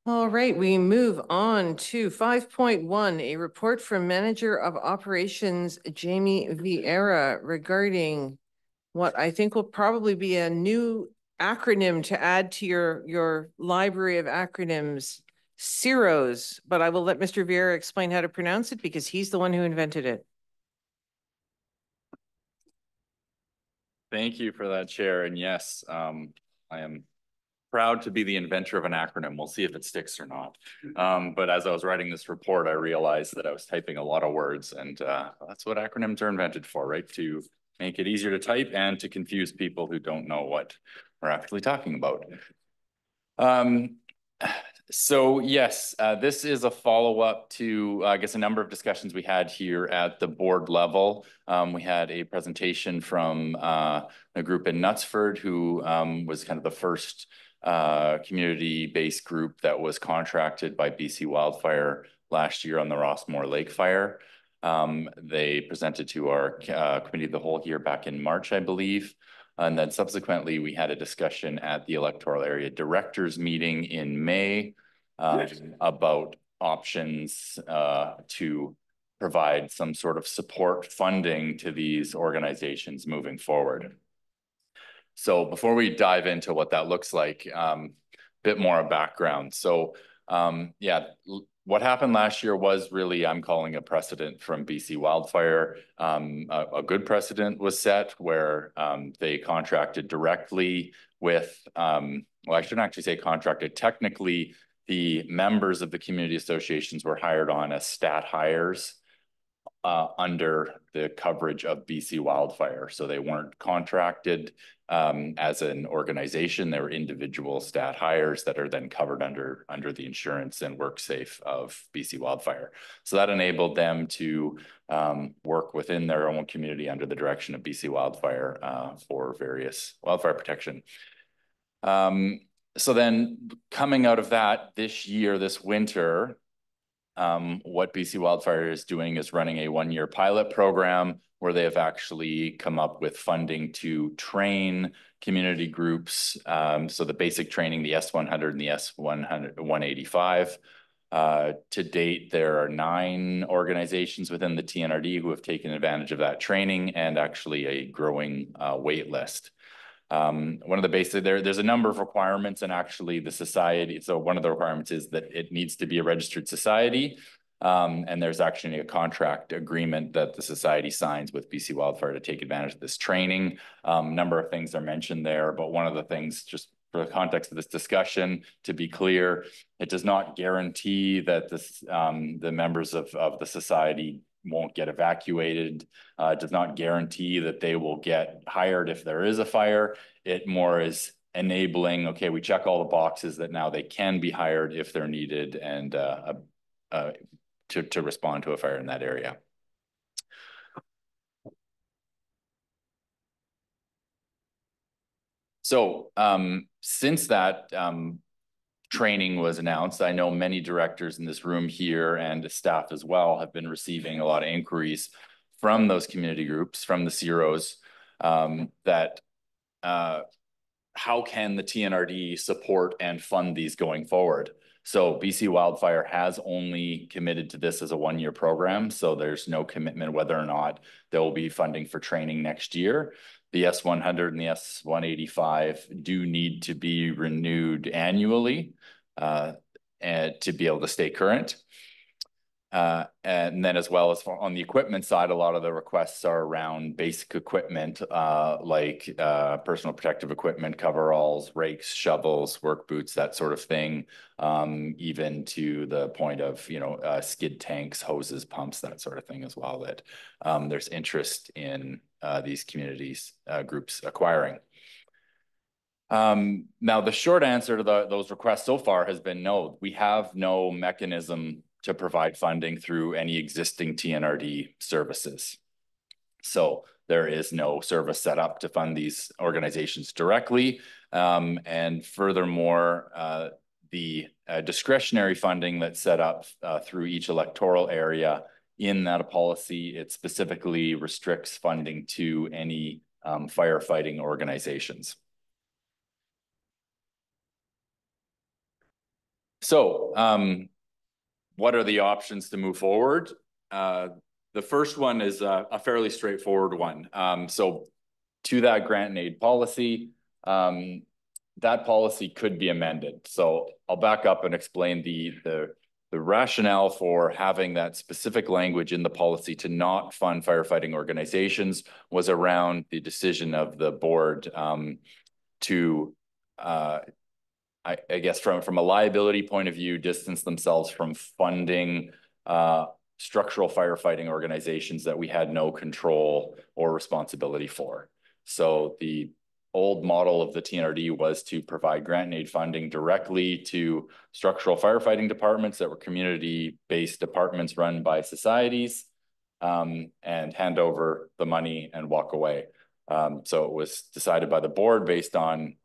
All right, we move on to 5.1, a report from Manager of Operations, Jamie Vieira, regarding what I think will probably be a new acronym to add to your library of acronyms, CIROs, but I will let Mr. Vieira explain how to pronounce it because he's the one who invented it. Thank you for that, Chair. And yes, I am proud to be the inventor of an acronym. We'll see if it sticks or not. But as I was writing this report, I realized that I was typing a lot of words, and that's what acronyms are invented for, right? To make it easier to type and to confuse people who don't know what we're actually talking about. So yes, this is a follow-up to, I guess, a number of discussions we had here at the board level. We had a presentation from a group in Knutsford who was kind of the first community-based group that was contracted by BC Wildfire last year on the Rossmore Lake Fire. They presented to our committee of the whole here back in March, I believe. And then subsequently, we had a discussion at the electoral area directors meeting in May about options to provide some sort of support funding to these organizations moving forward. So before we dive into what that looks like, a bit more of background. So yeah, what happened last year was really, I'm calling a precedent from BC Wildfire. A good precedent was set where they contracted directly with, well, I shouldn't actually say contracted. Technically, the members of the community associations were hired on as stat hires under the coverage of BC Wildfire. So they weren't contracted as an organization. They were individual stat hires that are then covered under the insurance and WorkSafe of BC Wildfire. So that enabled them to work within their own community under the direction of BC Wildfire for various wildfire protection. So then coming out of that this year, this winter, what BC Wildfire is doing is running a one-year pilot program where they have actually come up with funding to train community groups. So the basic training, the S100 and the S185. To date, there are 9 organizations within the TNRD who have taken advantage of that training and actually a growing wait list. One of the basic, there's a number of requirements, and actually the society, so one of the requirements is that it needs to be a registered society. And there's actually a contract agreement that the society signs with BC Wildfire to take advantage of this training. Number of things are mentioned there, but one of the things, just for the context of this discussion, to be clear, it does not guarantee that this, the members of the society won't get evacuated. It does not guarantee that they will get hired if there is a fire. It more is enabling, okay, we check all the boxes that now they can be hired if they're needed and to respond to a fire in that area. So since that training was announced, I know many directors in this room here and staff as well have been receiving a lot of inquiries from those community groups, from the CIROs, that how can the TNRD support and fund these going forward? So BC Wildfire has only committed to this as a one-year program, so there's no commitment whether or not there will be funding for training next year. The S100 and the S185 do need to be renewed annually and to be able to stay current. And then as well as on the equipment side, a lot of the requests are around basic equipment like personal protective equipment, coveralls, rakes, shovels, work boots, that sort of thing, even to the point of, skid tanks, hoses, pumps, that sort of thing as well, that there's interest in these communities groups acquiring. Now, the short answer to those requests so far has been no. We have no mechanism to provide funding through any existing TNRD services. So there is no service set up to fund these organizations directly. And furthermore, the discretionary funding that's set up through each electoral area in that policy, it specifically restricts funding to any firefighting organizations. So, what are the options to move forward? The first one is a fairly straightforward one. So to that grant and aid policy, that policy could be amended. So I'll back up and explain the rationale for having that specific language in the policy to not fund firefighting organizations was around the decision of the board to I guess from a liability point of view, distance themselves from funding structural firefighting organizations that we had no control or responsibility for. So the old model of the TNRD was to provide grant and aid funding directly to structural firefighting departments that were community-based departments run by societies, and hand over the money and walk away. So it was decided by the board based on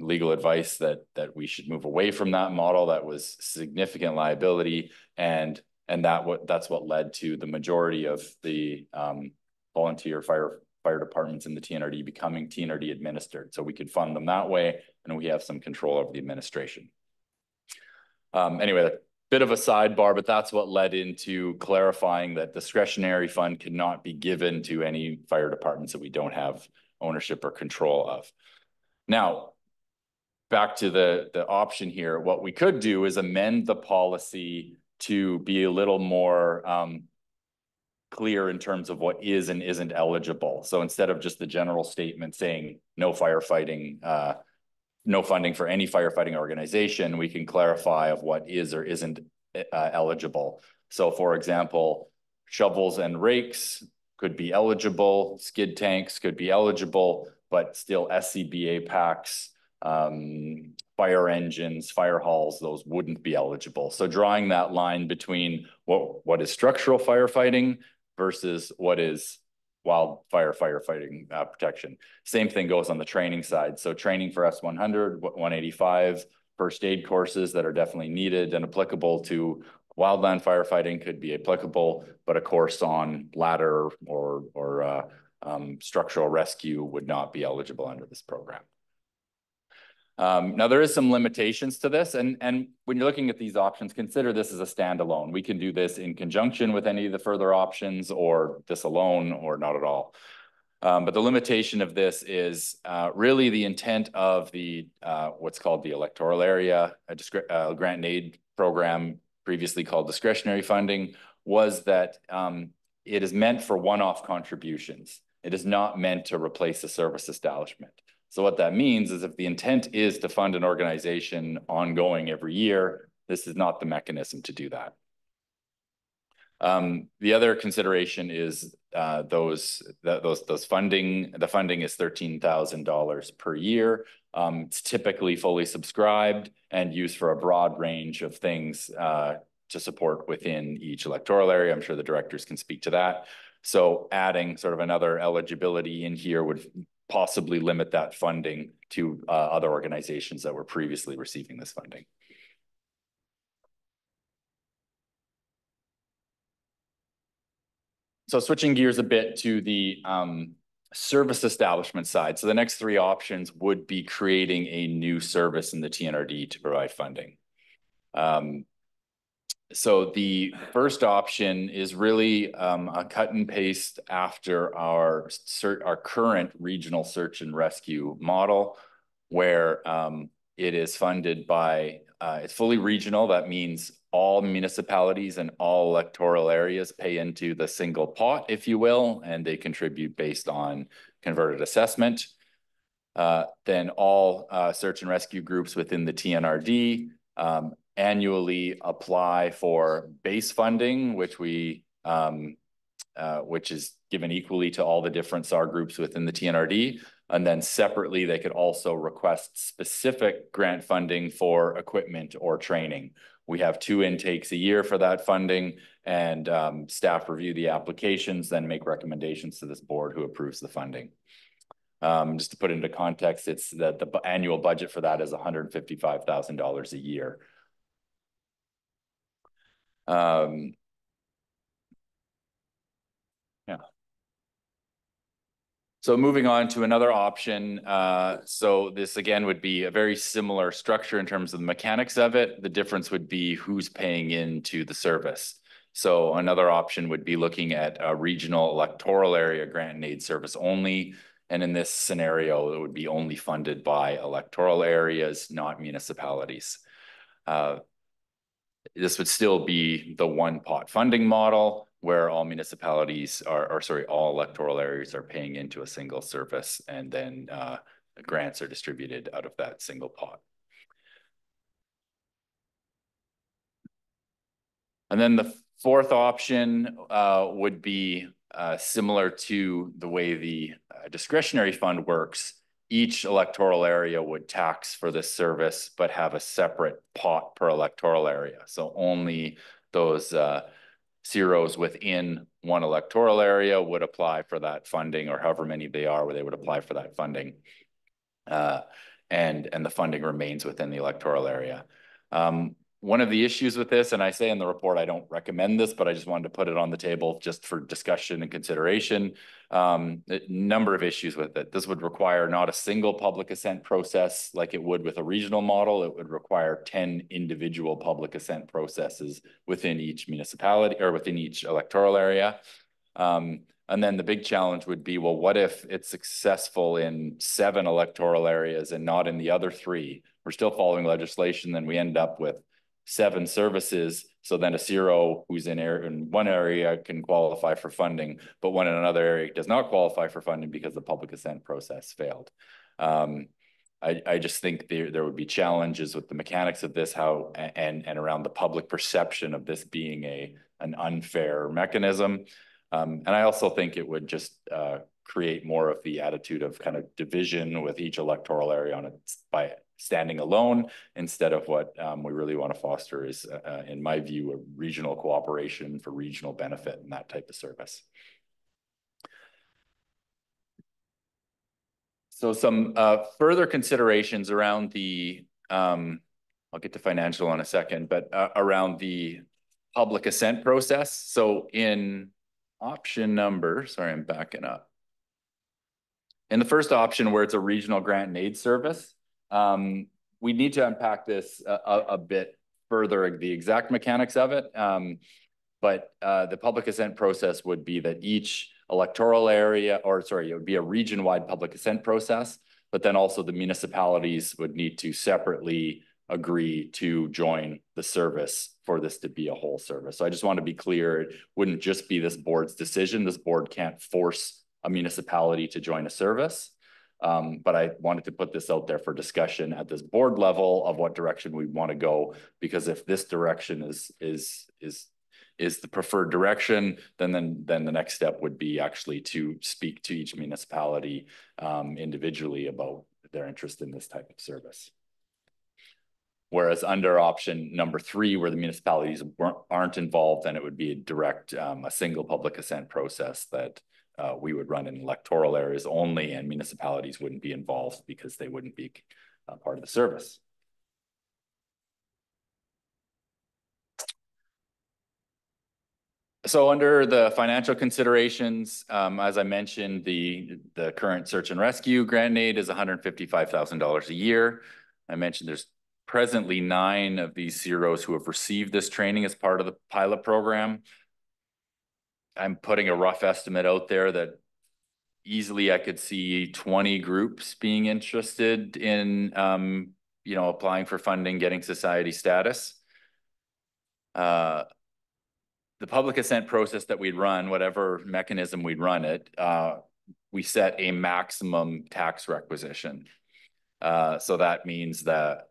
legal advice that we should move away from that model. That was significant liability, and that's what led to the majority of the volunteer fire departments in the TNRD becoming TNRD administered. So we could fund them that way, and we have some control over the administration. Anyway, a bit of a sidebar, but that's what led into clarifying that discretionary fund cannot be given to any fire departments that we don't have ownership or control of. Now, back to the option here, what we could do is amend the policy to be a little more clear in terms of what is and isn't eligible. So instead of just the general statement saying no firefighting, no funding for any firefighting organization, we can clarify of what is or isn't eligible. So for example, shovels and rakes could be eligible, skid tanks could be eligible, but still SCBA packs, fire engines, fire halls, those wouldn't be eligible. So drawing that line between what is structural firefighting versus what is wildfire firefighting protection. Same thing goes on the training side. So training for S100, 185, first aid courses that are definitely needed and applicable to wildland firefighting could be applicable, but a course on ladder or structural rescue would not be eligible under this program. Now, there is some limitations to this, and when you're looking at these options, consider this as a standalone. We can do this in conjunction with any of the further options, or this alone, or not at all. But the limitation of this is really the intent of the what's called the electoral area grant and aid program, previously called discretionary funding, was that it is meant for one-off contributions. It is not meant to replace a service establishment. So what that means is if the intent is to fund an organization ongoing every year, this is not the mechanism to do that. The other consideration is those funding. The funding is $13,000 per year. It's typically fully subscribed and used for a broad range of things to support within each electoral area. I'm sure the directors can speak to that. So adding sort of another eligibility in here would possibly limit that funding to other organizations that were previously receiving this funding. So switching gears a bit to the service establishment side. So the next three options would be creating a new service in the TNRD to provide funding. So the first option is really a cut and paste after our current regional search and rescue model, where it is funded by, it's fully regional. That means all municipalities and all electoral areas pay into the single pot, if you will, and they contribute based on converted assessment. Then all search and rescue groups within the TNRD annually apply for base funding, which is given equally to all the different SAR groups within the TNRD. And then separately, they could also request specific grant funding for equipment or training. We have 2 intakes a year for that funding, and staff review the applications, then make recommendations to this board who approves the funding. Just to put into context, it's that the annual budget for that is $155,000 a year. Yeah. So moving on to another option. So this again would be a very similar structure in terms of the mechanics of it. The difference would be who's paying into the service. So another option would be looking at a regional electoral area grant and aid service only. And in this scenario, it would be only funded by electoral areas, not municipalities. This would still be the one pot funding model where all municipalities all electoral areas are paying into a single service, and then grants are distributed out of that single pot. And then the fourth option would be similar to the way the discretionary fund works. Each electoral area would tax for this service, but have a separate pot per electoral area. So only those zeros within one electoral area would apply for that funding, or however many they are, where they would apply for that funding. And the funding remains within the electoral area. One of the issues with this, and I say in the report, I don't recommend this, but I just wanted to put it on the table just for discussion and consideration. A number of issues with it. This would require not a single public assent process like it would with a regional model. It would require 10 individual public assent processes within each municipality or within each electoral area. And then the big challenge would be, well, what if it's successful in 7 electoral areas and not in the other 3? We're still following legislation, then we end up with 7 services. So then a zero who's in one area can qualify for funding, but one in another area does not qualify for funding because the public assent process failed. I just think there would be challenges with the mechanics of this, and around the public perception of this being an unfair mechanism. And I also think it would just create more of the attitude of kind of division with each electoral area on it by standing alone, instead of what we really want to foster is, in my view, a regional cooperation for regional benefit and that type of service. So some further considerations around the, I'll get to financial in a second, but around the public assent process. So in option number, sorry, I'm backing up. In the first option where it's a regional grant and aid service, we need to unpack this a bit further, the exact mechanics of it. But the public assent process would be that each electoral area, it would be a region-wide public assent process, but then also the municipalities would need to separately agree to join the service for this to be a whole service. So I just want to be clear, it wouldn't just be this board's decision. This board can't force a municipality to join a service. But I wanted to put this out there for discussion at this board level of what direction we want to go, because if this direction is the preferred direction, then the next step would be actually to speak to each municipality individually about their interest in this type of service. Whereas under option number 3, where the municipalities aren't involved, then it would be a direct, a single public assent process that we would run in electoral areas only, and municipalities wouldn't be involved because they wouldn't be part of the service. So under the financial considerations, as I mentioned, the current search and rescue grant aid is $155,000 a year. I mentioned there's presently 9 of these CROs who have received this training as part of the pilot program. I'm putting a rough estimate out there that easily I could see 20 groups being interested in, applying for funding, getting society status. The public assent process that we'd run, whatever mechanism we'd run it, we set a maximum tax requisition. So that means that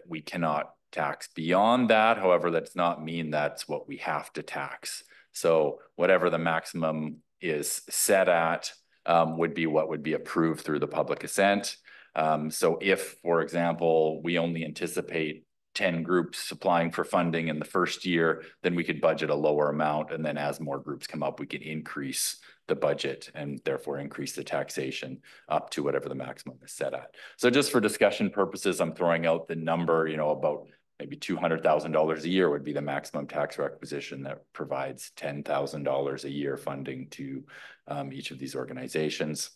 we cannot tax beyond that. However, that does not mean that's what we have to tax. So whatever the maximum is set at would be what would be approved through the public assent. So if, for example, we only anticipate 10 groups applying for funding in the first year, then we could budget a lower amount. And then as more groups come up, we can increase the budget and therefore increase the taxation up to whatever the maximum is set at. So just for discussion purposes, I'm throwing out the number, about maybe $200,000 a year would be the maximum tax requisition that provides $10,000 a year funding to each of these organizations.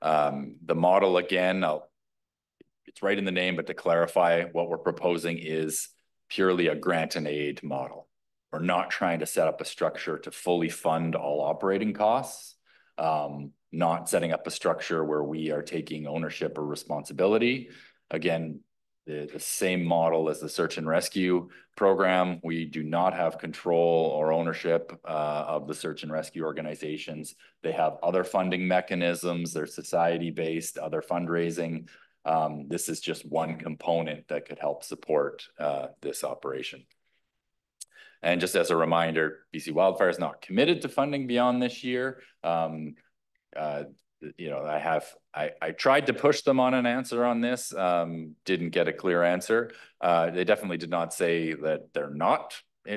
The model, again, it's right in the name, but to clarify, what we're proposing is purely a grant and aid model. We're not trying to set up a structure to fully fund all operating costs, not setting up a structure where we are taking ownership or responsibility. Again, the same model as the search and rescue program. We do not have control or ownership of the search and rescue organizations. They have other funding mechanisms. They're society-based, other fundraising. This is just one component that could help support this operation. And just as a reminder, BC Wildfire is not committed to funding beyond this year. I tried to push them on an answer on this, didn't get a clear answer. They definitely did not say that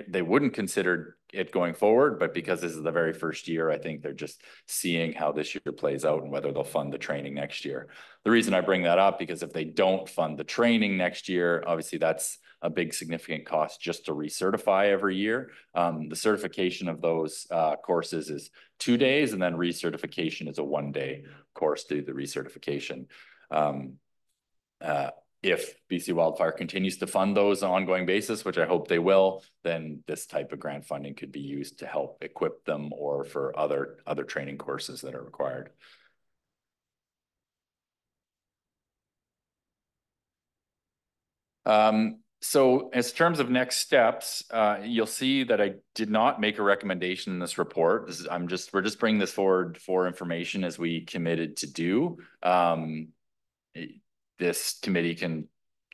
they wouldn't consider it going forward, but because this is the very first year, I think they're just seeing how this year plays out and whether they'll fund the training next year. The reason I bring that up, because if they don't fund the training next year, obviously that's a big significant cost just to recertify every year. The certification of those courses is 2 days, and then recertification is a 1-day course to the recertification. If BC Wildfire continues to fund those on an ongoing basis, which I hope they will, then this type of grant funding could be used to help equip them or for other training courses that are required. So in terms of next steps, you'll see that I did not make a recommendation in this report. We're just bringing this forward for information as we committed to do. This committee can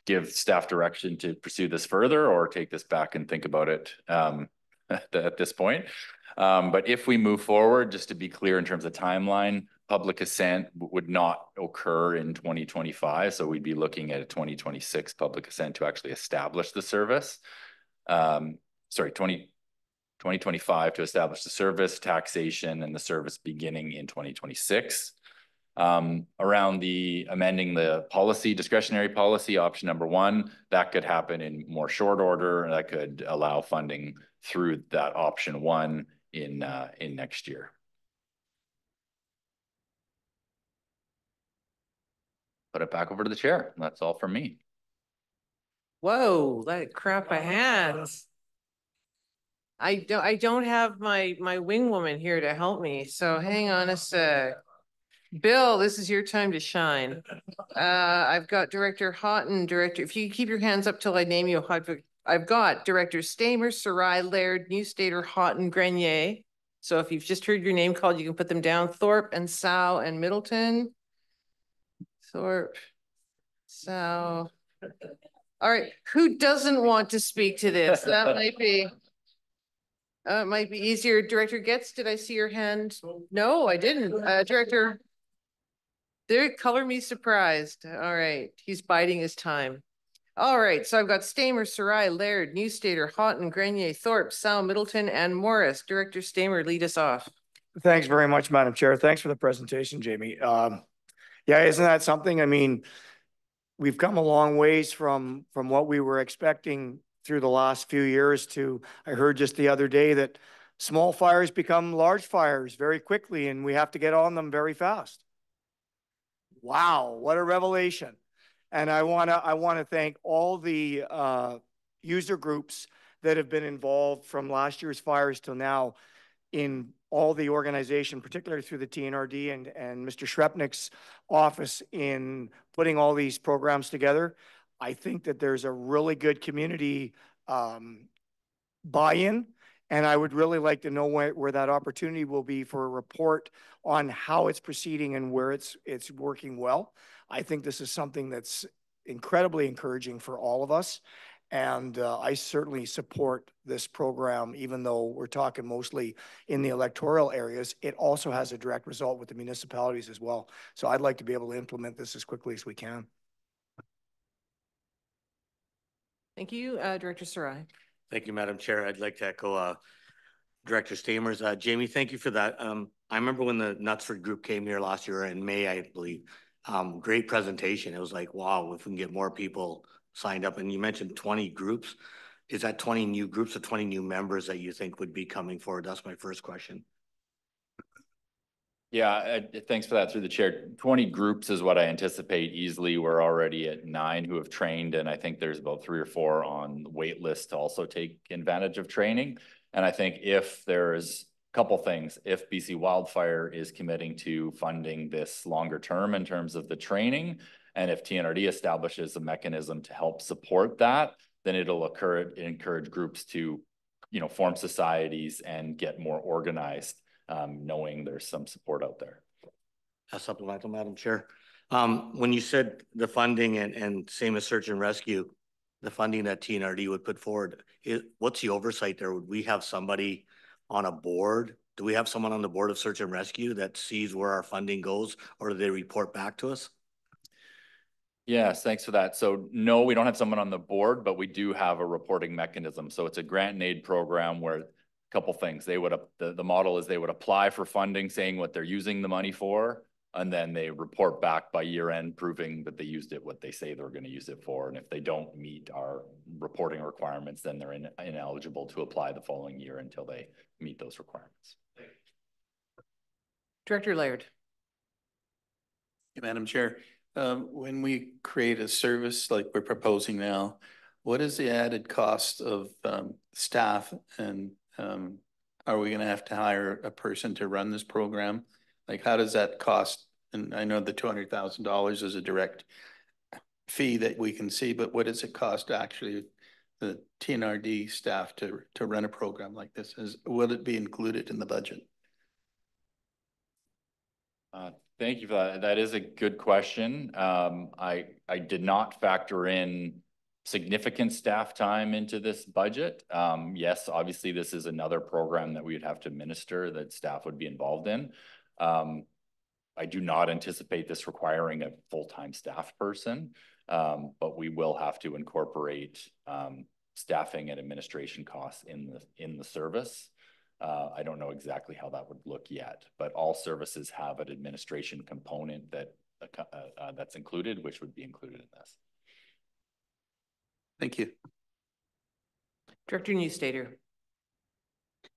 give staff direction to pursue this further or take this back and think about it at this point. But if we move forward, just to be clear in terms of timeline, public assent would not occur in 2025. So we'd be looking at a 2026 public assent to actually establish the service. 2025 to establish the service, taxation, and the service beginning in 2026. Around the amending the policy, discretionary policy, option number 1, that could happen in more short order. That could allow funding through that option 1 in next year. Put it back over to the chair. That's all from me. Whoa, that crap I had. I don't have my wing woman here to help me, so hang on a sec. Bill, this is your time to shine. I've got Director Houghton, if you keep your hands up till I name you, I've got Director Stamer, Sarai, Laird, Newstater, Houghton, Grenier. So if you've just heard your name called, you can put them down. Thorpe and Sow and Middleton. Thorpe, Sow. All right, who doesn't want to speak to this? That might be... it might be easier. Director Getz, did I see your hand? No, I didn't. Director, there, color me surprised. All right, he's biding his time. All right, so I've got Stamer, Sarai, Laird, Newstater, Houghton, Grenier, Thorpe, Sow, Middleton, and Morris. Director Stamer, lead us off. Thanks very much, Madam Chair. Thanks for the presentation, Jamie. Yeah, isn't that something? I mean, we've come a long ways from what we were expecting through the last few years to, I heard just the other day that small fires become large fires very quickly and we have to get on them very fast. Wow, what a revelation. And I want to thank all the user groups that have been involved from last year's fires till now in all the organization, particularly through the TNRD and Mr. Shrepnick's office in putting all these programs together. I think that there's a really good community buy-in, and I would really like to know where that opportunity will be for a report on how it's proceeding and where it's working well. I think this is something that's incredibly encouraging for all of us. And I certainly support this program, even though we're talking mostly in the electoral areas. It also has a direct result with the municipalities as well. So I'd like to be able to implement this as quickly as we can. Thank you, Director Sarai. Thank you, Madam Chair. I'd like to echo Director Stamers. Jamie, thank you for that. I remember when the Knutsford group came here last year in May, I believe. Great presentation. It was like, wow, if we can get more people signed up. And you mentioned 20 groups. Is that 20 new groups or 20 new members that you think would be coming forward? That's my first question. Yeah, thanks for that through the chair. 20 groups is what I anticipate easily. We're already at 9 who have trained, and I think there's about 3 or 4 on the wait list to also take advantage of training. And I think if there's a couple things, if BC Wildfire is committing to funding this longer term in terms of the training, and if TNRD establishes a mechanism to help support that, then it'll encourage groups to, you know, form societies and get more organized, knowing there's some support out there. A supplemental, Madam Chair. When you said the funding and same as search and rescue, the funding that TNRD would put forward, what's the oversight there? Would we have somebody on a board? Do we have someone on the board of search and rescue that sees where our funding goes, or do they report back to us? Yes, thanks for that. So no, we don't have someone on the board, but we do have a reporting mechanism. So it's a grant and aid program where a couple things. They would the model is they would apply for funding, saying what they're using the money for, and then they report back by year end proving that they used it what they say they're going to use it for. And if they don't meet our reporting requirements, then they're ineligible to apply the following year until they meet those requirements. Director Laird. Madam Chair, when we create a service like we're proposing now, what is the added cost of staff, and are we going to have to hire a person to run this program? Like, how does that cost? And I know the $200,000 is a direct fee that we can see, but what does it cost actually the TNRD staff to run a program like this? Will it be included in the budget? Thank you for that. That is a good question. I did not factor in significant staff time into this budget. Yes, obviously this is another program that we would have to administer that staff would be involved in. I do not anticipate this requiring a full-time staff person, but we will have to incorporate staffing and administration costs in the service. I don't know exactly how that would look yet, but all services have an administration component that that's included, which would be included in this. Thank you. Director Newstader.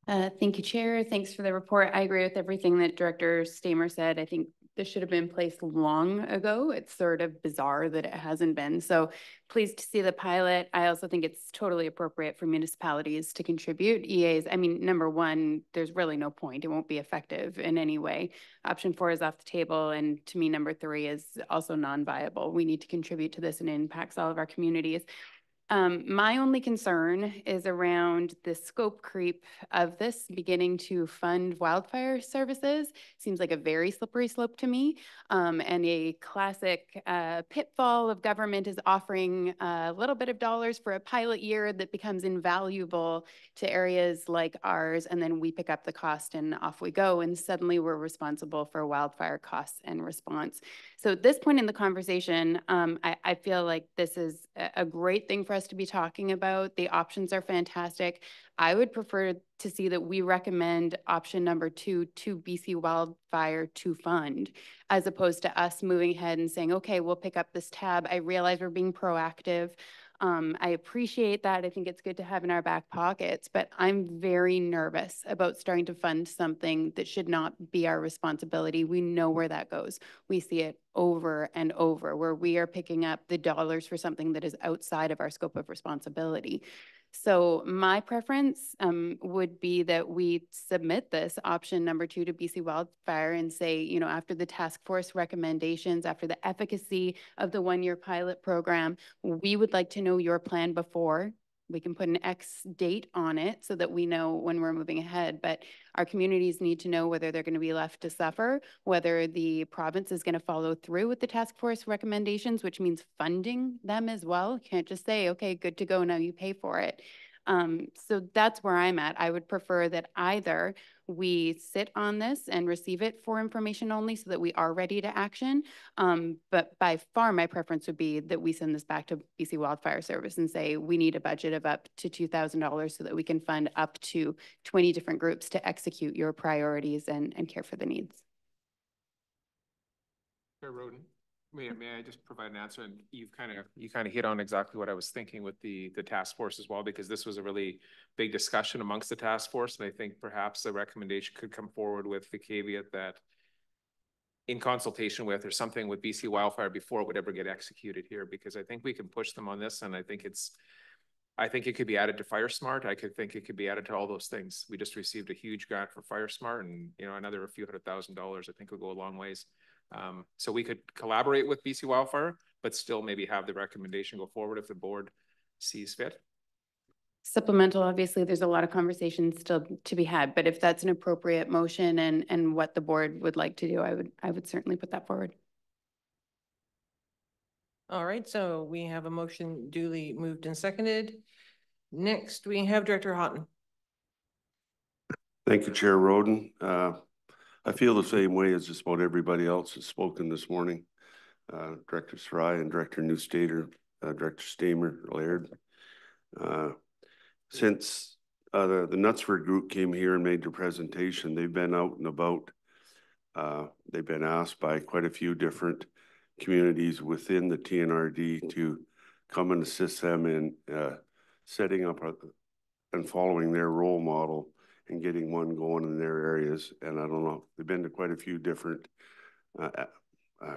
Thank you, Chair. Thanks for the report. I agree with everything that Director Stamer said. I think this should have been placed long ago. It's sort of bizarre that it hasn't been. So pleased to see the pilot. I also think it's totally appropriate for municipalities to contribute. EAs, I mean, number one, there's really no point. It won't be effective in any way. Option 4 is off the table. And to me, number 3 is also non-viable. We need to contribute to this, and it impacts all of our communities. My only concern is around the scope creep of this beginning to fund wildfire services. Seems like a very slippery slope to me, and a classic pitfall of government is offering a little bit of dollars for a pilot year that becomes invaluable to areas like ours, and then we pick up the cost and off we go, and suddenly we're responsible for wildfire costs and response. So at this point in the conversation, I feel like this is a great thing for us to be talking about. The options are fantastic. I would prefer to see that we recommend option number 2 to BC Wildfire to fund, as opposed to us moving ahead and saying, okay, we'll pick up this tab. I realize we're being proactive. I appreciate that. I think it's good to have in our back pockets, but I'm very nervous about starting to fund something that should not be our responsibility. We know where that goes. We see it over and over, where we are picking up the dollars for something that is outside of our scope of responsibility. So my preference would be that we submit this option number 2 to BC Wildfire and say, you know, after the task force recommendations, after the efficacy of the 1-year pilot program, we would like to know your plan before. We can put an X date on it so that we know when we're moving ahead, but our communities need to know whether they're going to be left to suffer, whether the province is going to follow through with the task force recommendations, which means funding them as well. You can't just say, okay, good to go, now you pay for it. So that's where I'm at. I would prefer that either we sit on this and receive it for information only so that we are ready to action. But by far, my preference would be that we send this back to BC Wildfire Service and say, we need a budget of up to $2,000 so that we can fund up to 20 different groups to execute your priorities and care for the needs. Chair Roden, may I just provide an answer? And you kind of hit on exactly what I was thinking with the task force as well, because this was a really big discussion amongst the task force. And I think perhaps the recommendation could come forward with the caveat that in consultation with or something with BC Wildfire before it would ever get executed here, because I think we can push them on this. And I think it could be added to FireSmart. I could think it could be added to all those things. We just received a huge grant for FireSmart, and another few $100,000 I think will go a long ways. So we could collaborate with BC Wildfire, but still maybe have the recommendation go forward if the board sees fit. Supplemental, obviously, there's a lot of conversations still to be had, but if that's an appropriate motion and what the board would like to do, I would certainly put that forward. All right, so we have a motion duly moved and seconded. Next, we have Director Houghton. Thank you, Chair Roden. I feel the same way as just about everybody else has spoken this morning. Director Sarai and Director Newstater, Director Stamer, Laird. Since the Knutsford group came here and made their presentation, they've been out and about. They've been asked by quite a few different communities within the TNRD to come and assist them in setting up and following their role model and getting one going in their areas. And I don't know, they've been to quite a few different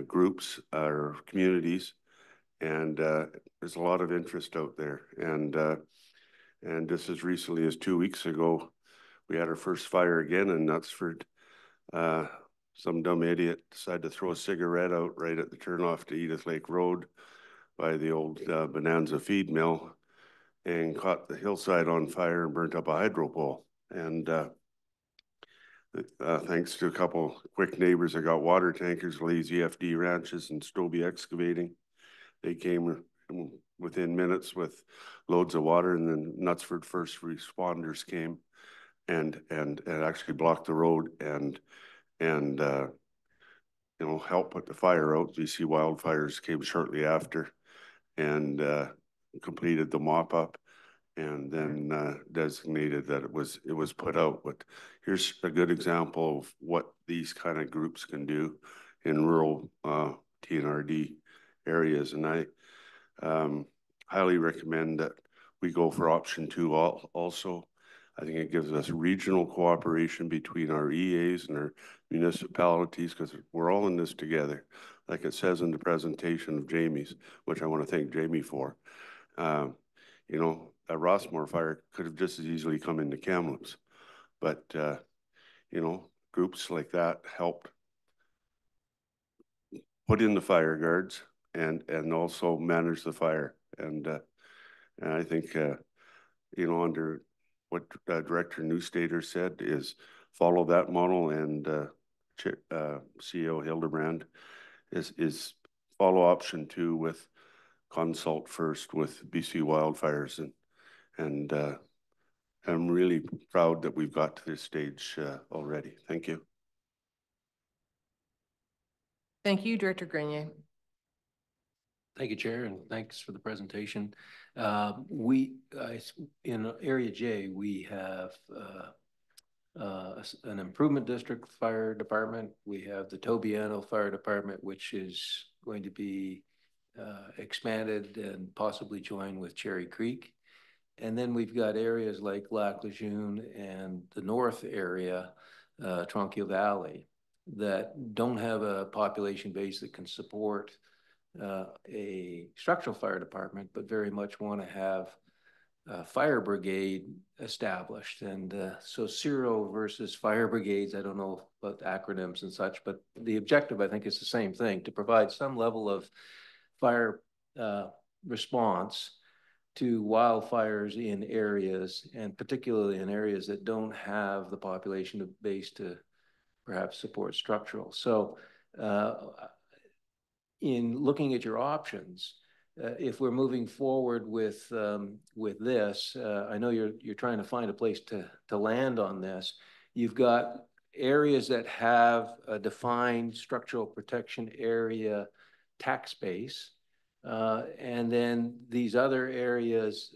groups or communities, and there's a lot of interest out there. And just as recently as 2 weeks ago, we had our first fire again in Knutsford. Some dumb idiot decided to throw a cigarette out right at the turnoff to Edith Lake Road by the old Bonanza feed mill and caught the hillside on fire and burnt up a hydro pole. And thanks to a couple quick neighbors that got water tankers, Lazy FD Ranches and Stobie Excavating, they came within minutes with loads of water, and then Knutsford first responders came and actually blocked the road and help put the fire out. BC Wildfires came shortly after and completed the mop up, and then designated that it was put out. But here's a good example of what these kind of groups can do in rural TNRD areas. And I highly recommend that we go for option 2 also. I think it gives us regional cooperation between our EAs and our municipalities, because we're all in this together. Like it says in the presentation of Jamie's, which I want to thank Jamie for. A Rossmore fire could have just as easily come into Kamloops, but groups like that helped put in the fire guards and also manage the fire. And I think under what Director Newstater said is follow that model, and CEO Hildebrand is follow option 2 with consult first with BC Wildfires, and I'm really proud that we've got to this stage already. Thank you. Thank you, Director Grenier. Thank you, Chair, and thanks for the presentation. In Area J, we have an improvement district fire department. We have the Tobiano Fire Department, which is going to be expanded and possibly joined with Cherry Creek. And then we've got areas like Lac Lejeune and the north area, Tranquille Valley, that don't have a population base that can support a structural fire department, but very much want to have a fire brigade established. And so CIRO versus fire brigades, I don't know about acronyms and such, but the objective, I think, is the same thing, to provide some level of fire response to wildfires in areas, and particularly in areas that don't have the population base to perhaps support structural. So in looking at your options, if we're moving forward with this, I know you're trying to find a place to land on this. You've got areas that have a defined structural protection area tax base. And then these other areas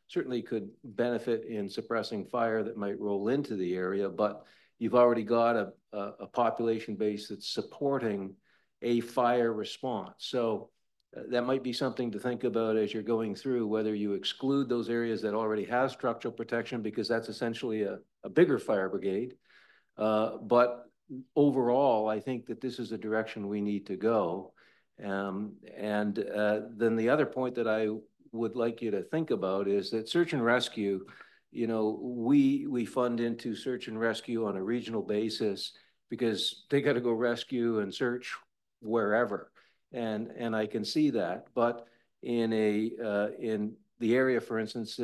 certainly could benefit in suppressing fire that might roll into the area, but you've already got a population base that's supporting a fire response. So that might be something to think about as you're going through, whether you exclude those areas that already have structural protection, because that's essentially a bigger fire brigade. But overall, I think that this is a direction we need to go. Then the other point that I would like you to think about is that search and rescue, you know, we fund into search and rescue on a regional basis because they got to go rescue and search wherever. And I can see that. But in the area, for instance,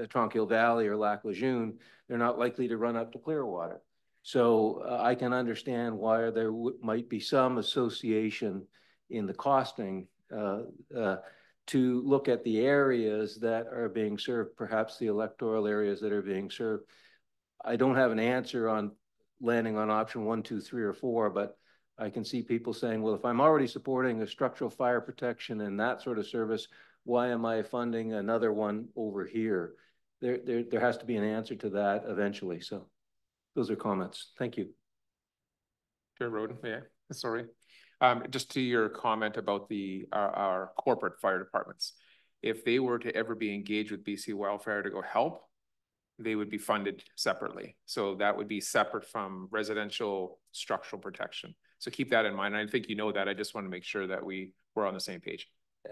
Tranquille Valley or Lac Lejeune, they're not likely to run up to Clearwater. So I can understand why there might be some association in the costing to look at the areas that are being served, perhaps the electoral areas that are being served. I don't have an answer on landing on option 1, 2, 3, or 4, but I can see people saying, well, if I'm already supporting a structural fire protection and that sort of service, why am I funding another one over here? There has to be an answer to that eventually. So those are comments. Thank you. Chair Roden, yeah, sorry. Just to your comment about our corporate fire departments, if they were to ever be engaged with BC Wildfire to go help, they would be funded separately. So that would be separate from residential structural protection. So keep that in mind. I think you know that. I just want to make sure that we're on the same page.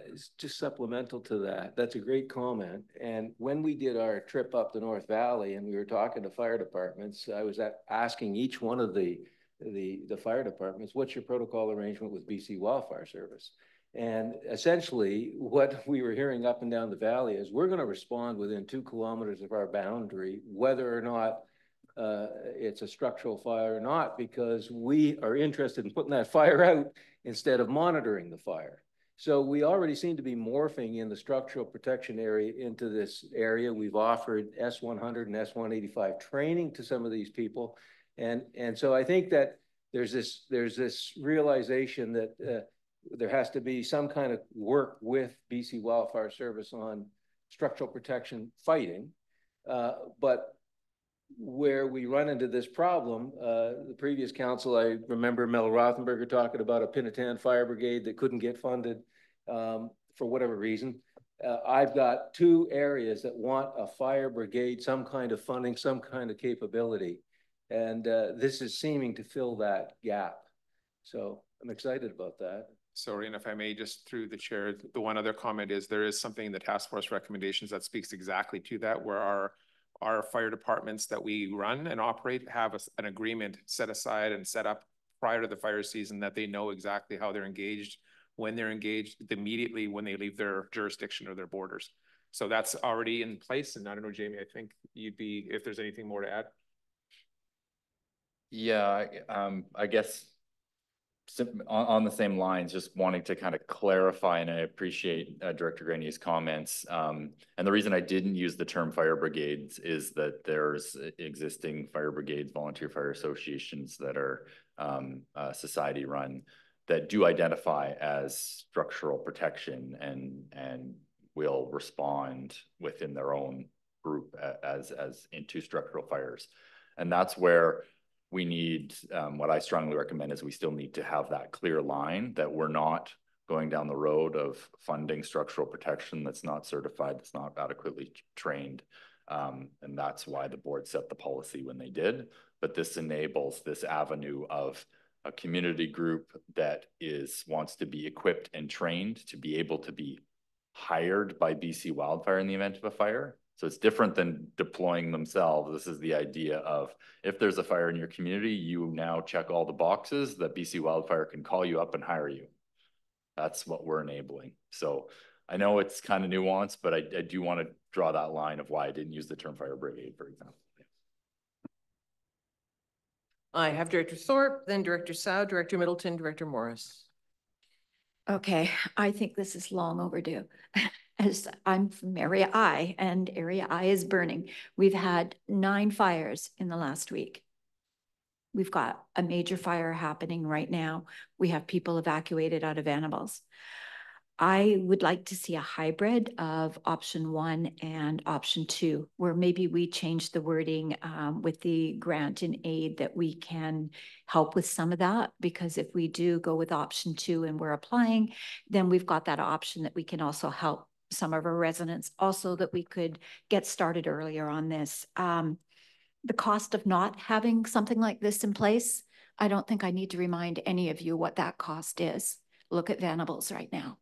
It's just supplemental to that. That's a great comment. And when we did our trip up the North Valley and we were talking to fire departments, I was asking each one of the fire departments, what's your protocol arrangement with BC Wildfire Service? And essentially what we were hearing up and down the valley is we're going to respond within 2 kilometers of our boundary, whether or not it's a structural fire or not, because we are interested in putting that fire out instead of monitoring the fire. So we already seem to be morphing in the structural protection area into this area. We've offered S100 and S185 training to some of these people. And so I think that there's this realization that there has to be some kind of work with BC Wildfire Service on structural protection fighting. But where we run into this problem, the previous council, I remember Mel Rothenberger talking about a Pinatan Fire Brigade that couldn't get funded for whatever reason. I've got 2 areas that want a fire brigade, some kind of funding, some kind of capability. And this is seeming to fill that gap. So I'm excited about that. Sorry, and if I may, just through the chair, the one other comment is there is something in the task force recommendations that speaks exactly to that, where our fire departments that we run and operate have an agreement set aside and set up prior to the fire season that they know exactly how they're engaged, when they're engaged, immediately when they leave their jurisdiction or their borders. So that's already in place. And I don't know, Jamie, I think you'd be, if there's anything more to add. Yeah, I guess on the same lines, just wanting to kind of clarify, and I appreciate Director Granier's comments. And the reason I didn't use the term fire brigades is that there's existing fire brigades, volunteer fire associations that are society run that do identify as structural protection and will respond within their own group as into structural fires. And that's where we need, what I strongly recommend is we still need to have that clear line that we're not going down the road of funding structural protection that's not certified, that's not adequately trained. And that's why the board set the policy when they did. But this enables this avenue of a community group that wants to be equipped and trained to be able to be hired by BC Wildfire in the event of a fire. So it's different than deploying themselves. This is the idea of, if there's a fire in your community, you now check all the boxes that BC Wildfire can call you up and hire you. That's what we're enabling. So I know it's kind of nuanced, but I do want to draw that line of why I didn't use the term fire brigade, for example. I have Director Thorpe, then Director Sow, Director Middleton, Director Morris. Okay, I think this is long overdue. As I'm from Area I, and Area I is burning. We've had 9 fires in the last week. We've got a major fire happening right now. We have people evacuated out of Annabelle's. I would like to see a hybrid of option 1 and option 2, where maybe we change the wording with the grant and aid, that we can help with some of that. Because if we do go with option 2 and we're applying, then we've got that option that we can also help some of our residents, also that we could get started earlier on this. The cost of not having something like this in place, I don't think I need to remind any of you what that cost is. Look at Venables right now.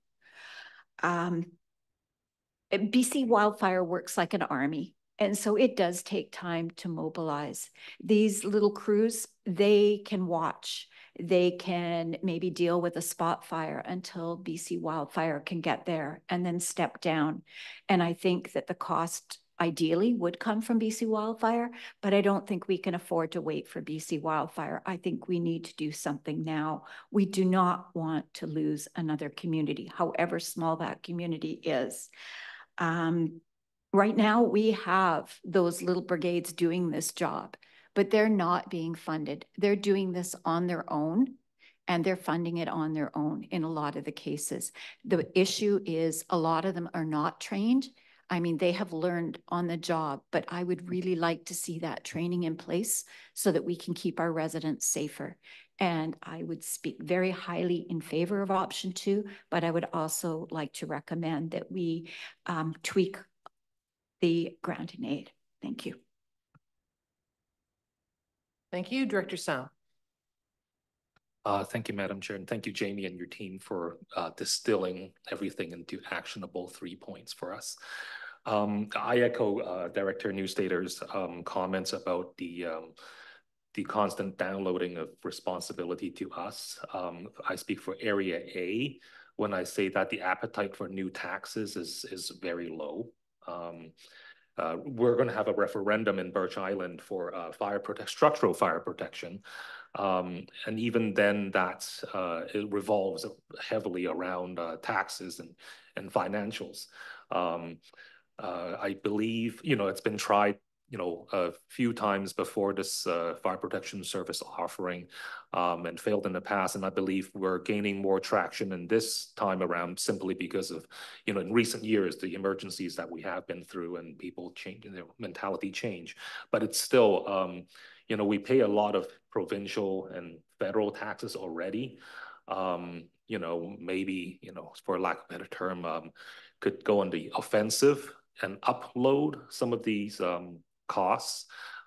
BC Wildfire works like an army, and so it does take time to mobilize. These little crews, they can watch. They can maybe deal with a spot fire until BC Wildfire can get there and then step down. And I think that the cost ideally would come from BC Wildfire, but I don't think we can afford to wait for BC Wildfire. I think we need to do something now. We do not want to lose another community, however small that community is. Right now, we have those little brigades doing this job, but they're not being funded. They're doing this on their own, and they're funding it on their own in a lot of the cases. The issue is a lot of them are not trained. I mean, they have learned on the job, but I would really like to see that training in place so that we can keep our residents safer. And I would speak very highly in favor of option 2, but I would also like to recommend that we tweak the grant and aid. Thank you. Thank you, Director Sow. Thank you, Madam Chair, and thank you, Jamie, and your team for distilling everything into actionable 3 points for us. I echo Director Newstater's comments about the constant downloading of responsibility to us. I speak for Area A when I say that the appetite for new taxes is very low. We're going to have a referendum in Birch Island for structural fire protection. And even then, it revolves heavily around taxes and financials. I believe, it's been tried, a few times before, this fire protection service offering, and failed in the past. And I believe we're gaining more traction in this time around simply because of, in recent years, the emergencies that we have been through and people changing their mentality change. But it's still, we pay a lot of provincial and federal taxes already. Maybe, for lack of a better term, could go on the offensive and upload some of these costs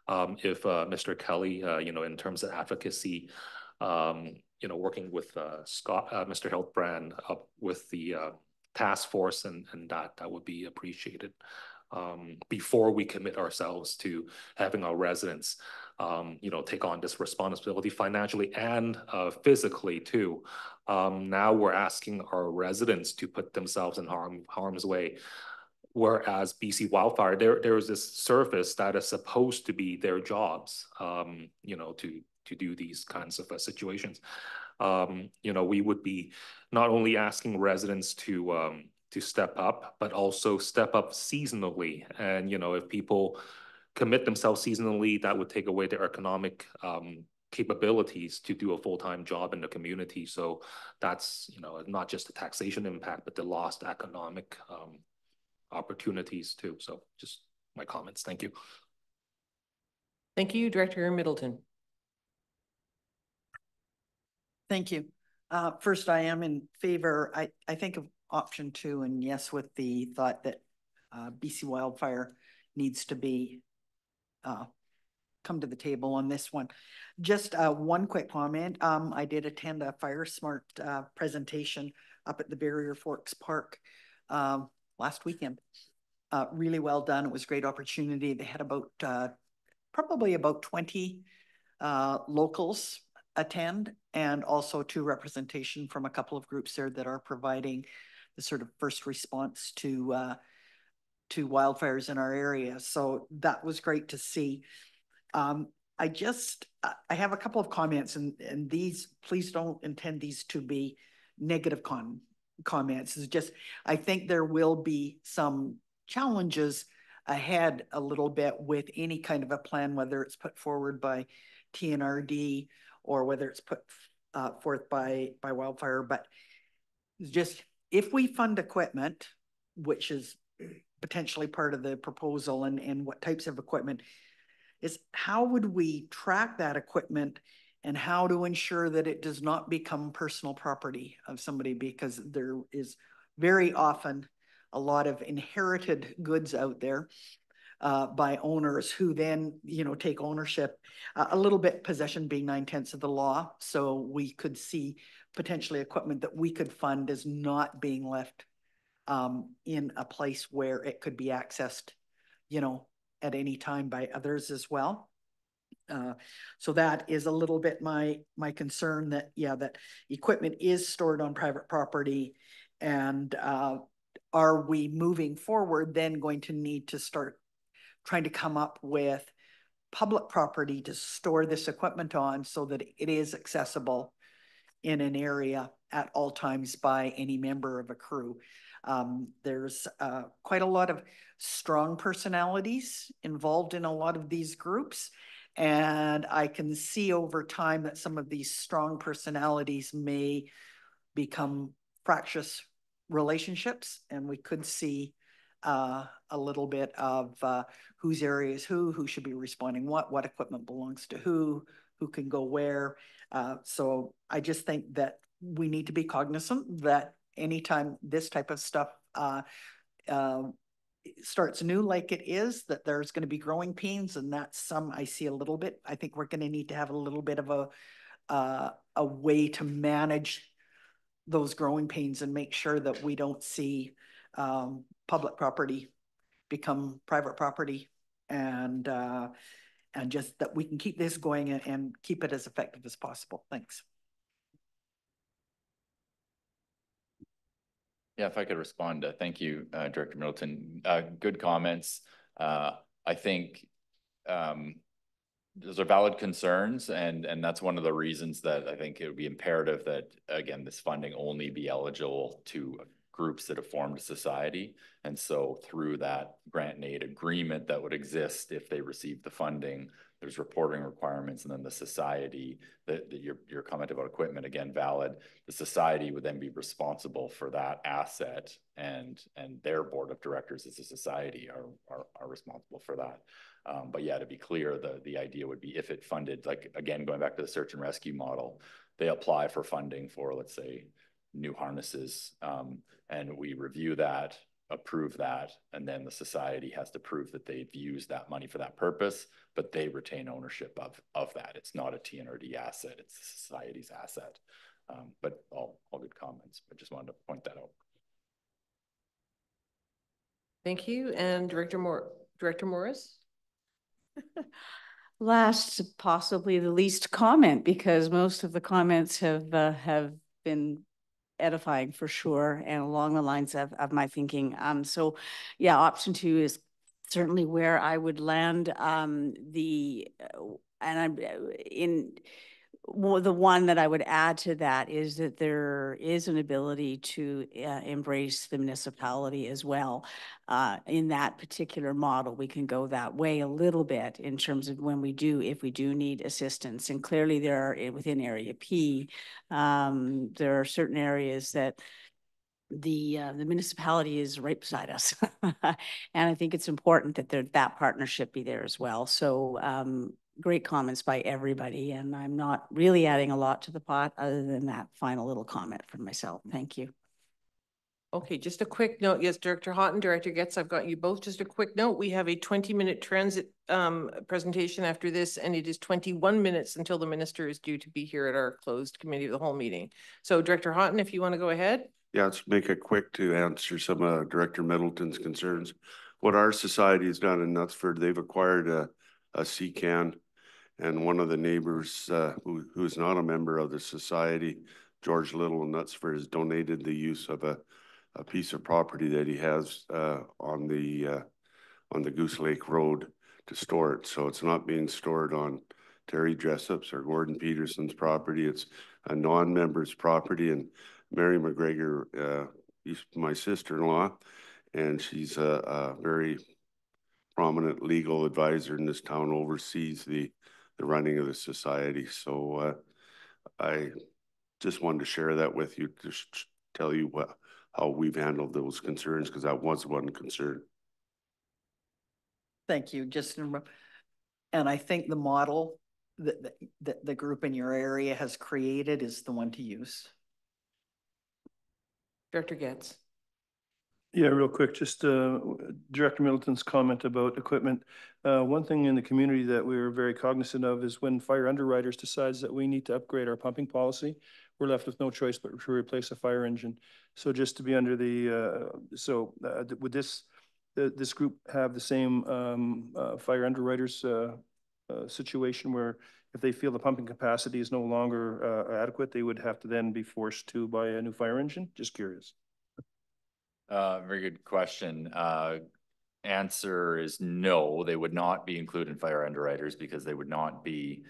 if Mr. Kelly, in terms of advocacy, working with Mr. Hiltbrand up with the task force, and that would be appreciated before we commit ourselves to having our residents, take on this responsibility financially and physically too. Now we're asking our residents to put themselves in harm's way. Whereas BC Wildfire, there is this service that is supposed to be their jobs, to do these kinds of situations. We would be not only asking residents to step up, but also step up seasonally. And, if people commit themselves seasonally, that would take away their economic capabilities to do a full-time job in the community. So that's, not just the taxation impact, but the lost economic opportunities too. So just my comments. Thank you. Thank you, Director Middleton. Thank you. First, I am in favor. I think of option 2, and yes, with the thought that BC Wildfire needs to be come to the table on this one. Just one quick comment. I did attend a Fire Smart presentation up at the Barrier Forks Park last weekend. Really well done. It was a great opportunity. They had about probably about 20 locals attend, and also 2 representation from a couple of groups there that are providing the sort of first response to wildfires in our area. So that was great to see. I have a couple of comments, and these, please don't intend these to be negative comments. It's just, I think there will be some challenges ahead a little bit with any kind of a plan, whether it's put forward by TNRD or whether it's put forth by Wildfire. But just, if we fund equipment, which is potentially part of the proposal, and what types of equipment, is how would we track that equipment and how to ensure that it does not become personal property of somebody, because there is very often a lot of inherited goods out there by owners who then, take ownership, a little bit, possession being 9/10 of the law. So we could see potentially equipment that we could fund as not being left in a place where it could be accessed, at any time by others as well. So that is a little bit my concern, that, that equipment is stored on private property, and are we moving forward then going to need to start trying to come up with public property to store this equipment on so that it is accessible in an area at all times by any member of a crew. There's quite a lot of strong personalities involved in a lot of these groups. And I can see over time that some of these strong personalities may become fractious relationships, and we could see a little bit of whose area is who should be responding what equipment belongs to who can go where. So I just think that we need to be cognizant that anytime this type of stuff starts new like it is, that there's going to be growing pains, and that's some I see a little bit. I think we're going to need to have a little bit of a way to manage those growing pains and make sure that we don't see public property become private property, and just that we can keep this going and keep it as effective as possible. Thanks. Yeah, if I could respond, thank you, Director Middleton. Good comments. I think those are valid concerns, and that's one of the reasons that I think it would be imperative that, again, this funding only be eligible to groups that have formed a society. And so through that grant and aid agreement that would exist if they receive the funding, there's reporting requirements, and then the society, that your comment about equipment, again, valid. The society would then be responsible for that asset, and their board of directors as a society are responsible for that. But yeah, to be clear, the idea would be if it funded, like, again, going back to the search and rescue model, they apply for funding for, let's say, new harnesses, and we review that, approve that, and then the society has to prove that they've used that money for that purpose, but they retain ownership of that. It's not a TNRD asset, it's the society's asset. But all good comments, but just wanted to point that out. Thank you. And Director Morris? Last, possibly the least comment, because most of the comments have been edifying for sure, and along the lines of my thinking. So yeah, option 2 is certainly where I would land. The one that I would add to that is that there is an ability to embrace the municipality as well. In that particular model, we can go that way a little bit in terms of if we do need assistance. And clearly there are, within Area P, there are certain areas that the municipality is right beside us. And I think it's important that that partnership be there as well. So great comments by everybody, and I'm not really adding a lot to the pot other than that final little comment from myself. Thank you. Okay, just a quick note. Yes, Director Houghton, Director Getz, I've got you both. Just a quick note. We have a 20-minute transit presentation after this, and it is 21 minutes until the minister is due to be here at our closed committee of the whole meeting. So Director Houghton, if you want to go ahead. Yeah, let's make it quick to answer some of Director Middleton's concerns. What our society has done in Knutsford, they've acquired a CCAN, and one of the neighbors who's not a member of the society, George Little in Knutsford, has donated the use of a piece of property that he has on the Goose Lake Road to store it. So it's not being stored on Terry Dressup's or Gordon Peterson's property. It's a non-member's property, and Mary McGregor is my sister-in-law, and she's a very prominent legal advisor in this town, oversees the running of the society. So I just wanted to share that with you, just tell you how we've handled those concerns, because that was one concern. Thank you. And I think the model that the group in your area has created is the one to use. Director Getz. Yeah, real quick, just Director Middleton's comment about equipment. One thing in the community that we're very cognizant of is when fire underwriters decides that we need to upgrade our pumping policy, we're left with no choice but to replace a fire engine. So just to be under the, would this group have the same fire underwriters situation where if they feel the pumping capacity is no longer adequate, they would have to then be forced to buy a new fire engine? Just curious. Very good question. Answer is no, they would not be included in fire underwriters because they would not be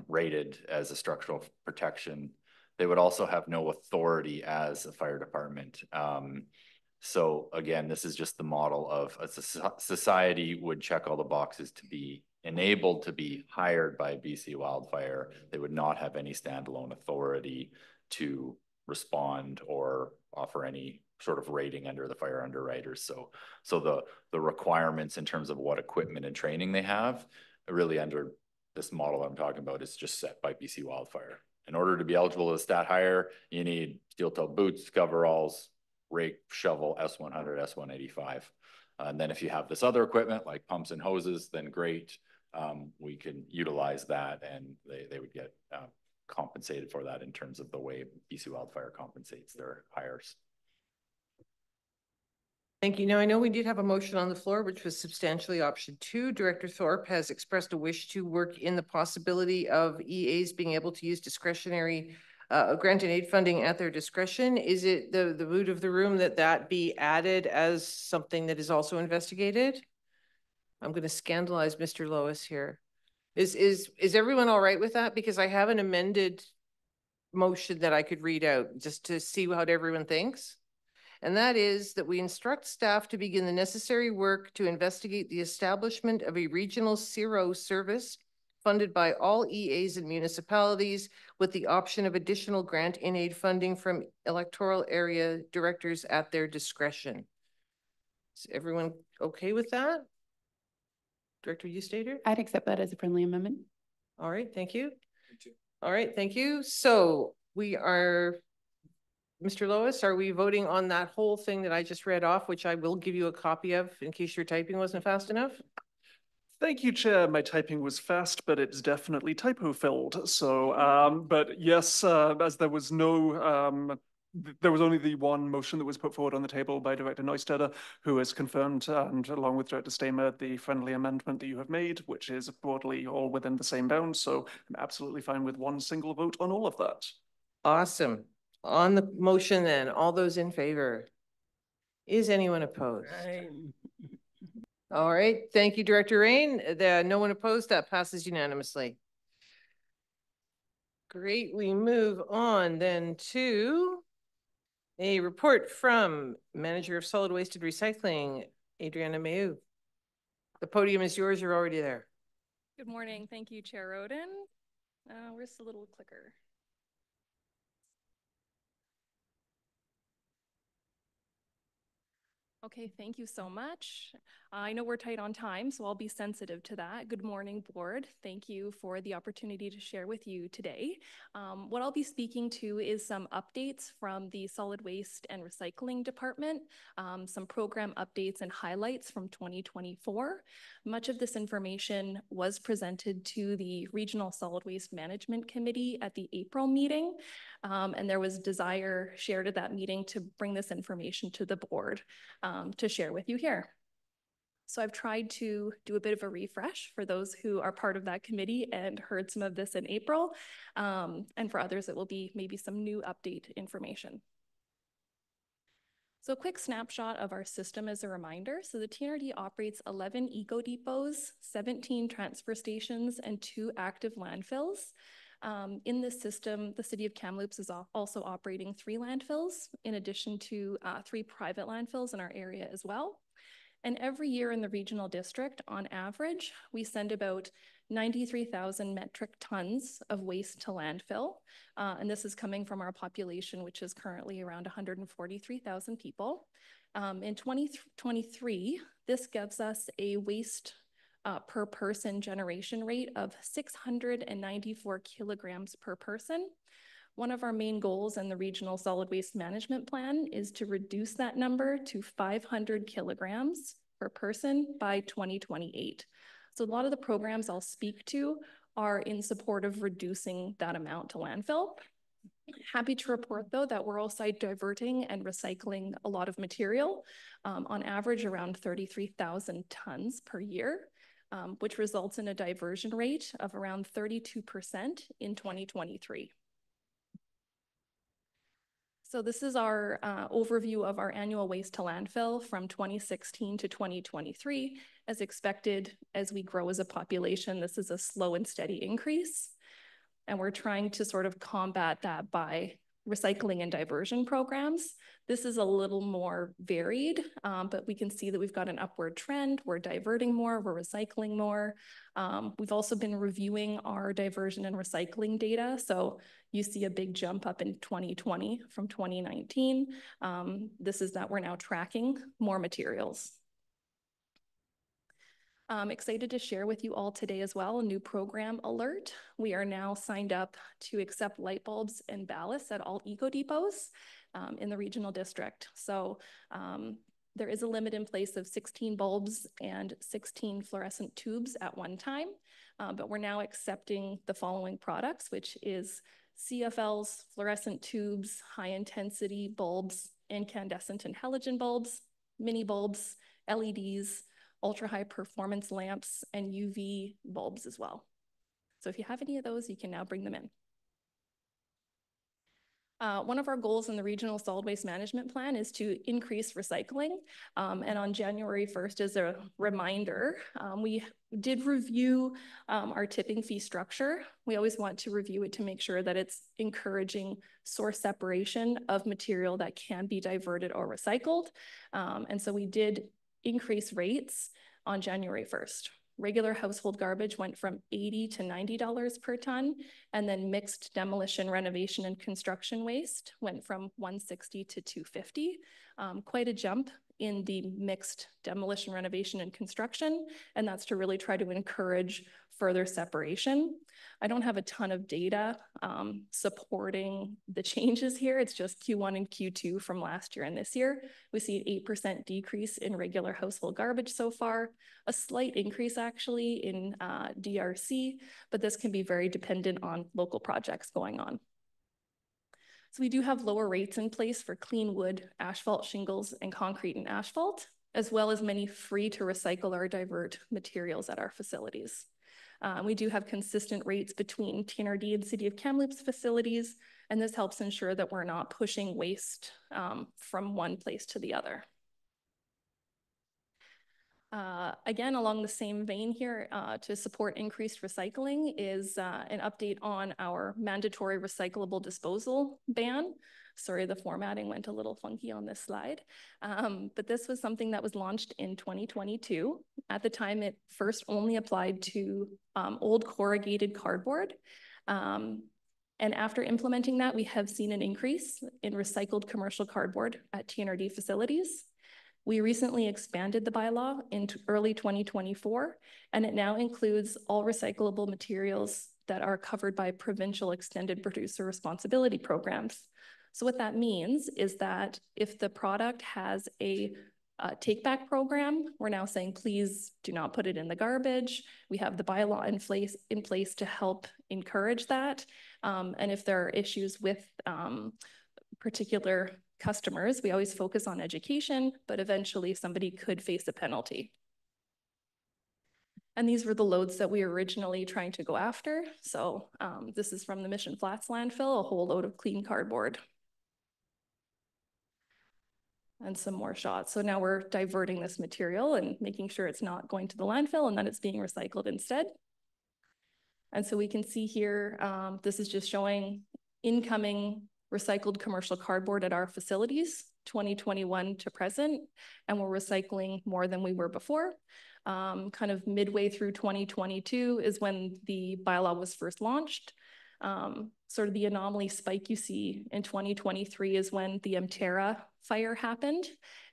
rated as a structural protection. They would also have no authority as a fire department. So again, this is just the model of a society would check all the boxes to be enabled to be hired by BC Wildfire. They would not have any standalone authority to respond or offer any sort of rating under the fire underwriters. So the requirements in terms of what equipment and training they have, really under this model I'm talking about, is just set by BC Wildfire. In order to be eligible as stat hire, you need steel-toe boots, coveralls, rake, shovel, S100, S185. And then if you have this other equipment like pumps and hoses, then great. We can utilize that, and they would get compensated for that in terms of the way BC Wildfire compensates their hires. Thank you. Now, I know we did have a motion on the floor, which was substantially option 2. Director Thorpe has expressed a wish to work in the possibility of EAs being able to use discretionary grant and aid funding at their discretion. Is it the mood of the room that be added as something that is also investigated? I'm going to scandalize Mr. Lois here. Is everyone all right with that? Because I have an amended motion that I could read out just to see what everyone thinks. And that is that we instruct staff to begin the necessary work to investigate the establishment of a regional CERO service funded by all EAs and municipalities with the option of additional grant and aid funding from electoral area directors at their discretion. Is everyone okay with that? Director Eustater? I'd accept that as a friendly amendment. All right, thank you. All right, thank you. So we are, Mr. Lois, are we voting on that whole thing that I just read off, which I will give you a copy of in case your typing wasn't fast enough? Thank you, Chair. My typing was fast, but it's definitely typo-filled. So, but yes, as there was no, there was only the one motion that was put forward on the table by Director Neustadter, who has confirmed, and along with Director Stamer, the friendly amendment that you have made, which is broadly all within the same bounds. So I'm absolutely fine with one single vote on all of that. Awesome. On the motion then, all those in favor? Is anyone opposed? All right, thank you, Director Rain. No one opposed, that passes unanimously. Great, we move on then to a report from Manager of Solid Waste and Recycling, Adriana Mayu. The podium is yours, you're already there. Good morning, thank you, Chair Roden. Where's the little clicker? Okay, thank you so much. I know we're tight on time, so I'll be sensitive to that. Good morning, board. Thank you for the opportunity to share with you today. What I'll be speaking to is some updates from the Solid Waste and Recycling Department, some program updates and highlights from 2024. Much of this information was presented to the Regional Solid Waste Management Committee at the April meeting, and there was desire shared at that meeting to bring this information to the board to share with you here. So I've tried to do a bit of a refresh for those who are part of that committee and heard some of this in April. And for others, it will be maybe some new update information. So a quick snapshot of our system as a reminder. So the TNRD operates 11 eco depots, 17 transfer stations, and 2 active landfills. In this system, the City of Kamloops is also operating 3 landfills, in addition to 3 private landfills in our area as well. And every year in the regional district, on average, we send about 93,000 metric tons of waste to landfill. And this is coming from our population, which is currently around 143,000 people. In 2023, this gives us a waste per person generation rate of 694 kilograms per person. One of our main goals in the Regional Solid Waste Management Plan is to reduce that number to 500 kilograms per person by 2028. So a lot of the programs I'll speak to are in support of reducing that amount to landfill. Happy to report, though, that we're also diverting and recycling a lot of material, on average around 33,000 tons per year, which results in a diversion rate of around 32% in 2023. So this is our overview of our annual waste to landfill from 2016 to 2023. As expected, as we grow as a population, this is a slow and steady increase. And we're trying to sort of combat that by recycling and diversion programs. This is a little more varied, but we can see that we've got an upward trend. We're diverting more, we're recycling more. We've also been reviewing our diversion and recycling data. So you see a big jump up in 2020 from 2019. This is that we're now tracking more materials. I'm excited to share with you all today as well a new program alert. We are now signed up to accept light bulbs and ballasts at all eco depots in the regional district. So there is a limit in place of 16 bulbs and 16 fluorescent tubes at one time, but we're now accepting the following products, which is CFLs, fluorescent tubes, high intensity bulbs, incandescent and halogen bulbs, mini bulbs, LEDs, ultra high performance lamps, and UV bulbs as well. So if you have any of those, you can now bring them in. One of our goals in the Regional Solid Waste Management Plan is to increase recycling. And on January 1st, as a reminder, we did review our tipping fee structure. We always want to review it to make sure that it's encouraging source separation of material that can be diverted or recycled. And so we did increase rates on January 1st. Regular household garbage went from $80 to $90 per ton, and then mixed demolition, renovation, and construction waste went from $160 to $250. Quite a jump in the mixed demolition, renovation, and construction, and that's to really try to encourage further separation. I don't have a ton of data supporting the changes here. It's just Q1 and Q2 from last year and this year. We see an 8% decrease in regular household garbage so far, a slight increase actually in DRC, but this can be very dependent on local projects going on. So we do have lower rates in place for clean wood, asphalt, shingles, and concrete and asphalt, as well as many free to recycle or divert materials at our facilities. We do have consistent rates between TNRD and City of Kamloops facilities, and this helps ensure that we're not pushing waste from one place to the other. Again, along the same vein here, to support increased recycling is an update on our mandatory recyclable disposal ban. Sorry, the formatting went a little funky on this slide. But this was something that was launched in 2022. At the time, it first only applied to old corrugated cardboard. And after implementing that, we have seen an increase in recycled commercial cardboard at TNRD facilities. We recently expanded the bylaw in early 2024, and it now includes all recyclable materials that are covered by provincial extended producer responsibility programs. So what that means is that if the product has a take back program, we're now saying, please do not put it in the garbage. We have the bylaw in place to help encourage that. And if there are issues with particular customers, we always focus on education, but eventually somebody could face a penalty. And these were the loads that we were originally trying to go after. So this is from the Mission Flats landfill, a whole load of clean cardboard. And some more shots. So now we're diverting this material and making sure it's not going to the landfill and that it's being recycled instead. And so we can see here, this is just showing incoming recycled commercial cardboard at our facilities, 2021 to present, and we're recycling more than we were before. Kind of midway through 2022 is when the bylaw was first launched. Sort of the anomaly spike you see in 2023 is when the Mterra fire happened,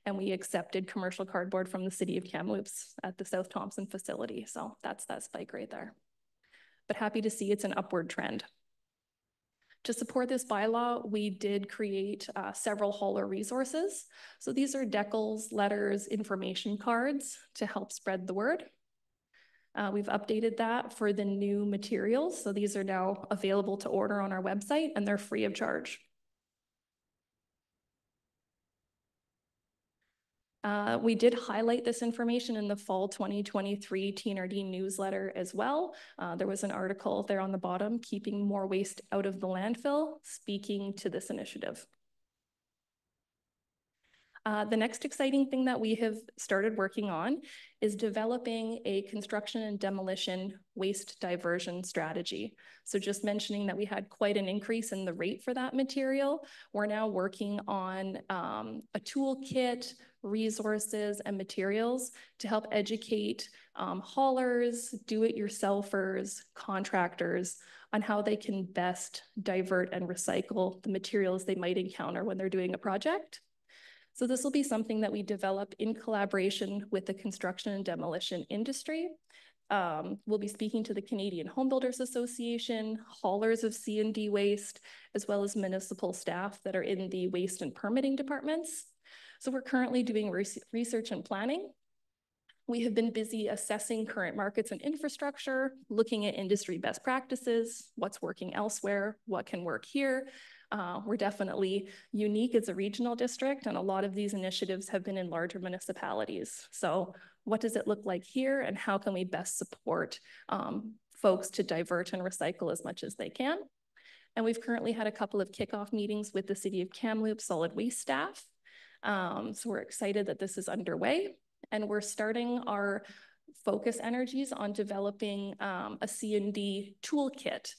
and we accepted commercial cardboard from the city of Kamloops at the South Thompson facility. So that's that spike right there. But happy to see it's an upward trend. To support this bylaw, we did create several hauler resources. So these are decals, letters, information cards to help spread the word. We've updated that for the new materials. So these are now available to order on our website and they're free of charge. We did highlight this information in the fall 2023 TNRD newsletter as well. There was an article there on the bottom, keeping more waste out of the landfill, speaking to this initiative. The next exciting thing that we have started working on is developing a construction and demolition waste diversion strategy. So just mentioning that we had quite an increase in the rate for that material, we're now working on a toolkit, resources, and materials to help educate haulers, do-it-yourselfers, contractors on how they can best divert and recycle the materials they might encounter when they're doing a project. So this will be something that we develop in collaboration with the construction and demolition industry. We'll be speaking to the Canadian Home Builders Association, haulers of C&D waste, as well as municipal staff that are in the waste and permitting departments. So we're currently doing research and planning. We have been busy assessing current markets and infrastructure, looking at industry best practices, what's working elsewhere, what can work here. We're definitely unique as a regional district, and a lot of these initiatives have been in larger municipalities. So what does it look like here, and how can we best support folks to divert and recycle as much as they can? And we've currently had a couple of kickoff meetings with the City of Kamloops solid waste staff. So we're excited that this is underway, and we're starting our focus energies on developing a C&D toolkit.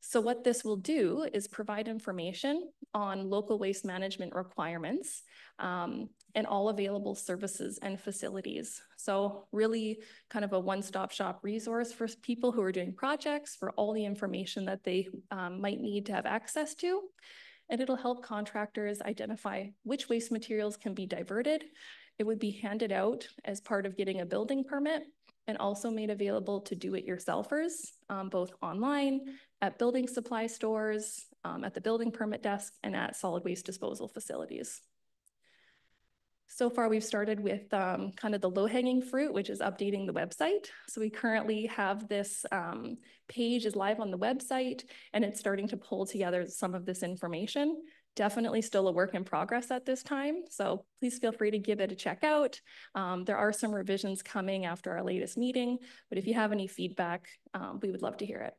So what this will do is provide information on local waste management requirements and all available services and facilities. So really kind of a one-stop shop resource for people who are doing projects, for all the information that they might need to have access to. And it'll help contractors identify which waste materials can be diverted. It would be handed out as part of getting a building permit and also made available to do-it-yourselfers, both online, at building supply stores, at the building permit desk, and at solid waste disposal facilities. So far, we've started with kind of the low-hanging fruit, which is updating the website. So we currently have this page is live on the website, and it's starting to pull together some of this information. Definitely still a work in progress at this time, so please feel free to give it a check out. There are some revisions coming after our latest meeting, but if you have any feedback, we would love to hear it.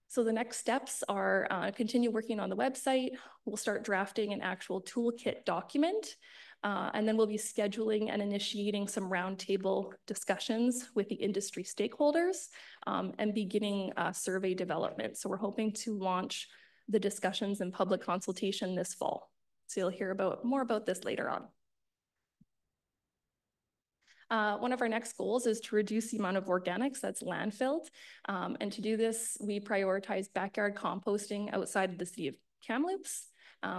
So the next steps are continue working on the website. We'll start drafting an actual toolkit document, and then we'll be scheduling and initiating some roundtable discussions with the industry stakeholders and beginning survey development. So we're hoping to launch the discussions and public consultation this fall. So you'll hear more about this later on. One of our next goals is to reduce the amount of organics that's landfilled. And to do this, we prioritize backyard composting outside of the city of Kamloops.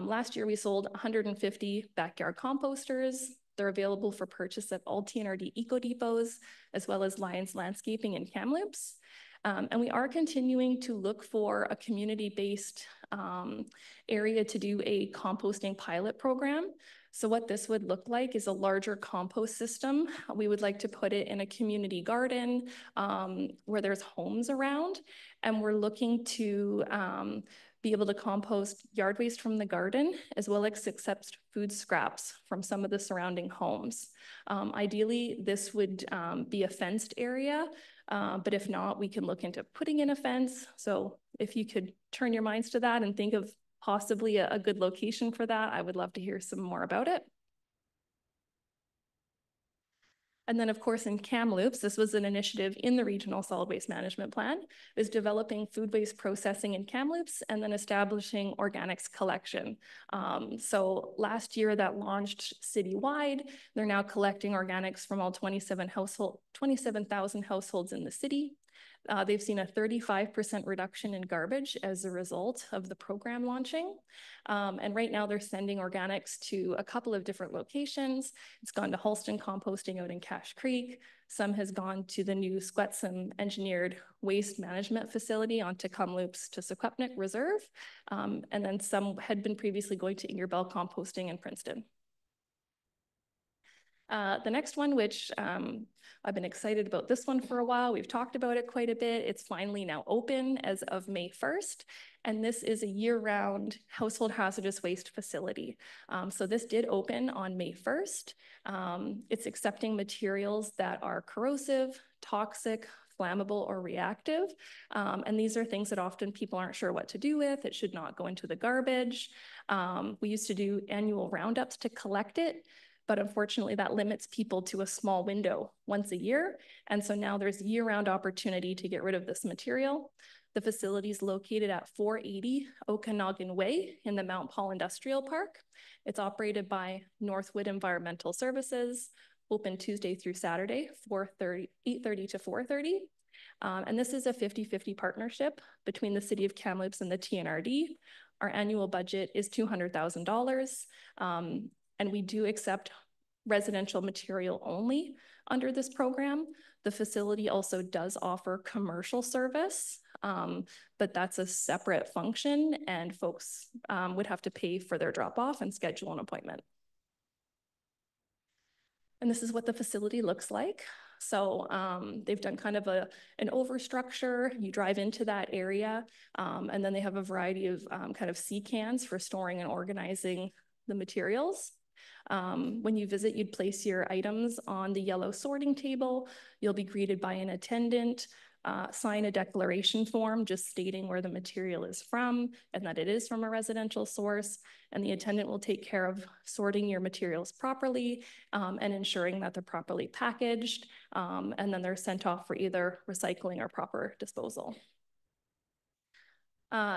Last year, we sold 150 backyard composters. They're available for purchase at all TNRD Eco Depots, as well as Lions Landscaping and Kamloops. And we are continuing to look for a community-based area to do a composting pilot program. So what this would look like is a larger compost system. We would like to put it in a community garden where there's homes around. And we're looking to be able to compost yard waste from the garden, as well as accept food scraps from some of the surrounding homes. Ideally, this would be a fenced area, but if not, we can look into putting in a fence. So if you could turn your minds to that and think of possibly a good location for that, I would love to hear some more about it. And then, of course, in Kamloops, this was an initiative in the Regional Solid Waste Management Plan, is developing food waste processing in Kamloops and then establishing organics collection. So last year that launched citywide. They're now collecting organics from all 27,000 households in the city. They've seen a 35% reduction in garbage as a result of the program launching. And right now they're sending organics to a couple of different locations. It's gone to Halston Composting out in Cache Creek. Some has gone to the new Squetsum Engineered Waste Management Facility onto Kamloops to Secwepnik Reserve. And then some had been previously going to Ingerbell Composting in Princeton. The next one, which I've been excited about this one for a while. We've talked about it quite a bit. It's finally now open as of May 1st. And this is a year-round household hazardous waste facility. So this did open on May 1st. It's accepting materials that are corrosive, toxic, flammable, or reactive. And these are things that often people aren't sure what to do with. It should not go into the garbage. We used to do annual roundups to collect it, but unfortunately that limits people to a small window once a year. And so now there's year-round opportunity to get rid of this material. The facility is located at 480 Okanagan Way in the Mount Paul Industrial Park. It's operated by Northwood Environmental Services, open Tuesday through Saturday, 8:30 to 4:30. And this is a 50-50 partnership between the City of Kamloops and the TNRD. Our annual budget is $200,000. And we do accept residential material only under this program. The facility also does offer commercial service, but that's a separate function, and folks would have to pay for their drop-off and schedule an appointment. And this is what the facility looks like. So they've done kind of an overstructure. You drive into that area, and then they have a variety of kind of sea cans for storing and organizing the materials. When you visit, you'd place your items on the yellow sorting table. You'll be greeted by an attendant, sign a declaration form just stating where the material is from and that it is from a residential source. And the attendant will take care of sorting your materials properly and ensuring that they're properly packaged. And then they're sent off for either recycling or proper disposal.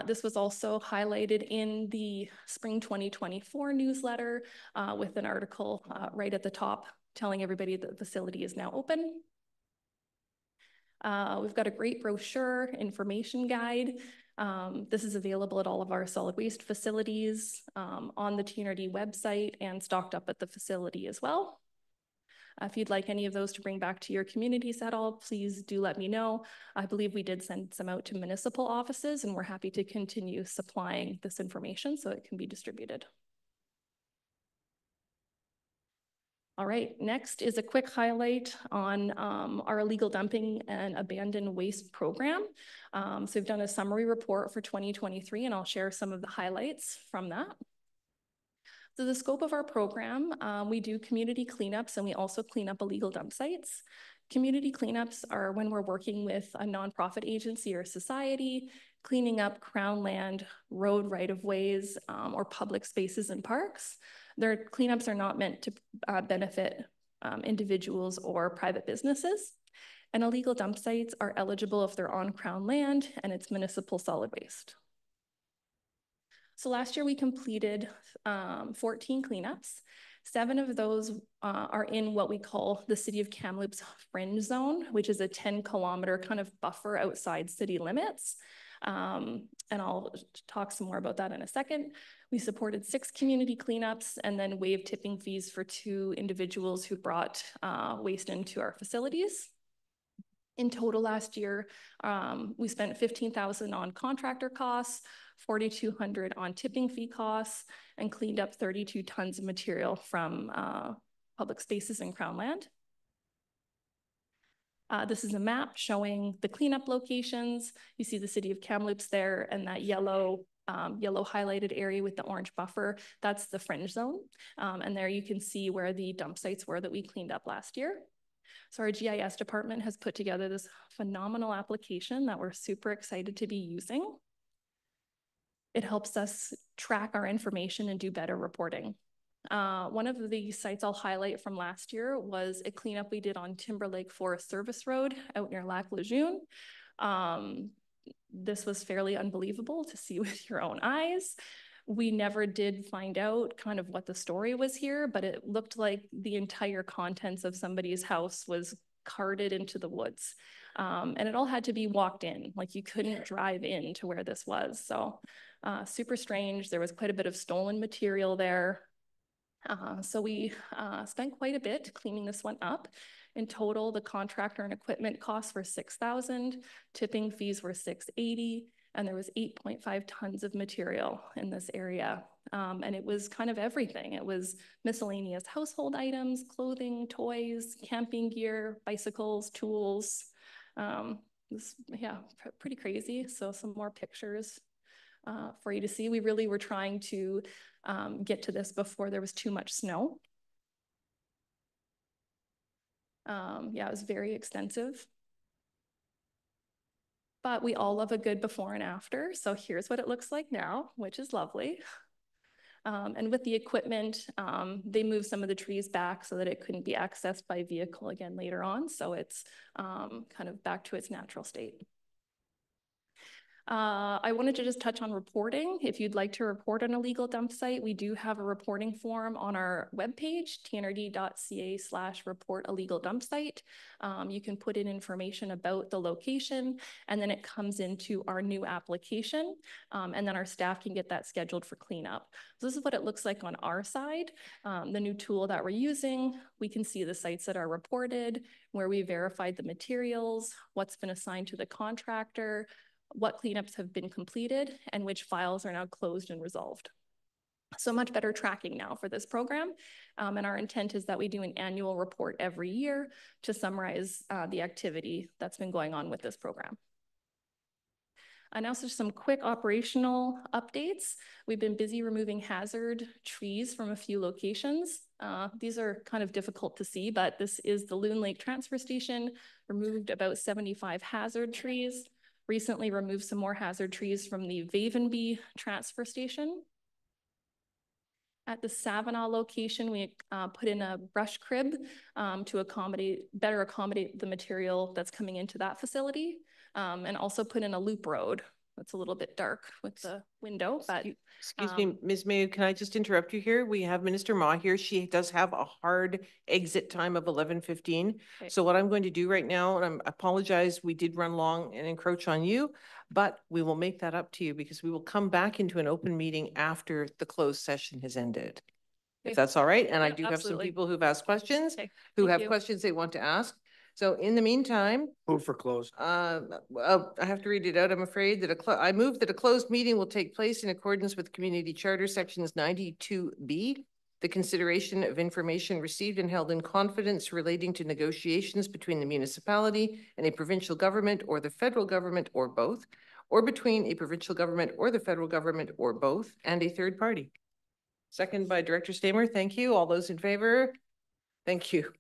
This was also highlighted in the spring 2024 newsletter with an article right at the top telling everybody that the facility is now open. We've got a great brochure, information guide. This is available at all of our solid waste facilities on the TNRD website and stocked up at the facility as well. If you'd like any of those to bring back to your communities at all, please do let me know. I believe we did send some out to municipal offices, and we're happy to continue supplying this information so it can be distributed. All right, next is a quick highlight on our illegal dumping and abandoned waste program. So we've done a summary report for 2023, and I'll share some of the highlights from that. So the scope of our program, we do community cleanups, and we also clean up illegal dump sites. Community cleanups are when we're working with a nonprofit agency or society, cleaning up crown land, road right-of-ways, or public spaces and parks. Their cleanups are not meant to benefit individuals or private businesses. And illegal dump sites are eligible if they're on crown land and it's municipal solid waste. So last year we completed 14 cleanups. 7 of those are in what we call the City of Kamloops fringe zone, which is a 10-kilometer kind of buffer outside city limits. And I'll talk some more about that in a second. We supported 6 community cleanups and then waived tipping fees for 2 individuals who brought waste into our facilities. In total last year, we spent $15,000 on contractor costs, $4,200 on tipping fee costs, and cleaned up 32 tons of material from public spaces and Crown land. This is a map showing the cleanup locations. You see the city of Kamloops there, and that yellow highlighted area with the orange buffer, that's the fringe zone. And there you can see where the dump sites were that we cleaned up last year. So our GIS department has put together this phenomenal application that we're super excited to be using. It helps us track our information and do better reporting. One of the sites I'll highlight from last year was a cleanup we did on Timberlake Forest Service Road out near Lac Lejeune. This was fairly unbelievable to see with your own eyes. We never did find out kind of what the story was here, but it looked like the entire contents of somebody's house was carted into the woods. And it all had to be walked in, like you couldn't drive in to where this was. So super strange. There was quite a bit of stolen material there. So we spent quite a bit cleaning this one up. In total, the contractor and equipment costs were $6,000, tipping fees were $680, and there was 8.5 tons of material in this area. And it was kind of everything. It was miscellaneous household items, clothing, toys, camping gear, bicycles, tools. Yeah, pretty crazy. So some more pictures for you to see. We really were trying to get to this before there was too much snow. Yeah, it was very extensive. But we all love a good before and after. So here's what it looks like now, which is lovely. And with the equipment, they moved some of the trees back so that it couldn't be accessed by vehicle again later on. So it's kind of back to its natural state. I wanted to just touch on reporting. If you'd like to report on a illegal dump site, we do have a reporting form on our webpage, tnrd.ca/report illegal dump site. You can put in information about the location, and then it comes into our new application, and then our staff can get that scheduled for cleanup. So this is what it looks like on our side. The new tool that we're using, we can see the sites that are reported, where we verified the materials, what's been assigned to the contractor, what cleanups have been completed, and which files are now closed and resolved. So much better tracking now for this program. And our intent is that we do an annual report every year to summarize the activity that's been going on with this program. And also some quick operational updates. We've been busy removing hazard trees from a few locations. These are kind of difficult to see, but this is the Loon Lake Transfer Station, removed about 75 hazard trees. Recently removed some more hazard trees from the Vavenby transfer station. At the Savinaw location, we put in a brush crib to better accommodate the material that's coming into that facility, and also put in a loop road. It's a little bit dark with the window, but excuse me, Ms. Mayo, can I just interrupt you here? We have Minister Ma here. She does have a hard exit time of 11:15. Okay. So what I'm going to do right now, and I apologize, we did run long and encroach on you, but we will make that up to you because we will come back into an open meeting after the closed session has ended. Okay. If that's all right. And yeah, I do have some people who've asked questions, who have questions they want to ask. So in the meantime, move for close. I have to read it out. I'm afraid that I move that a closed meeting will take place in accordance with Community Charter Sections 92B. The consideration of information received and held in confidence relating to negotiations between the municipality and a provincial government or the federal government or both, or between a provincial government or the federal government or both, and a third party. Second by Director Stamer. Thank you. All those in favor? Thank you.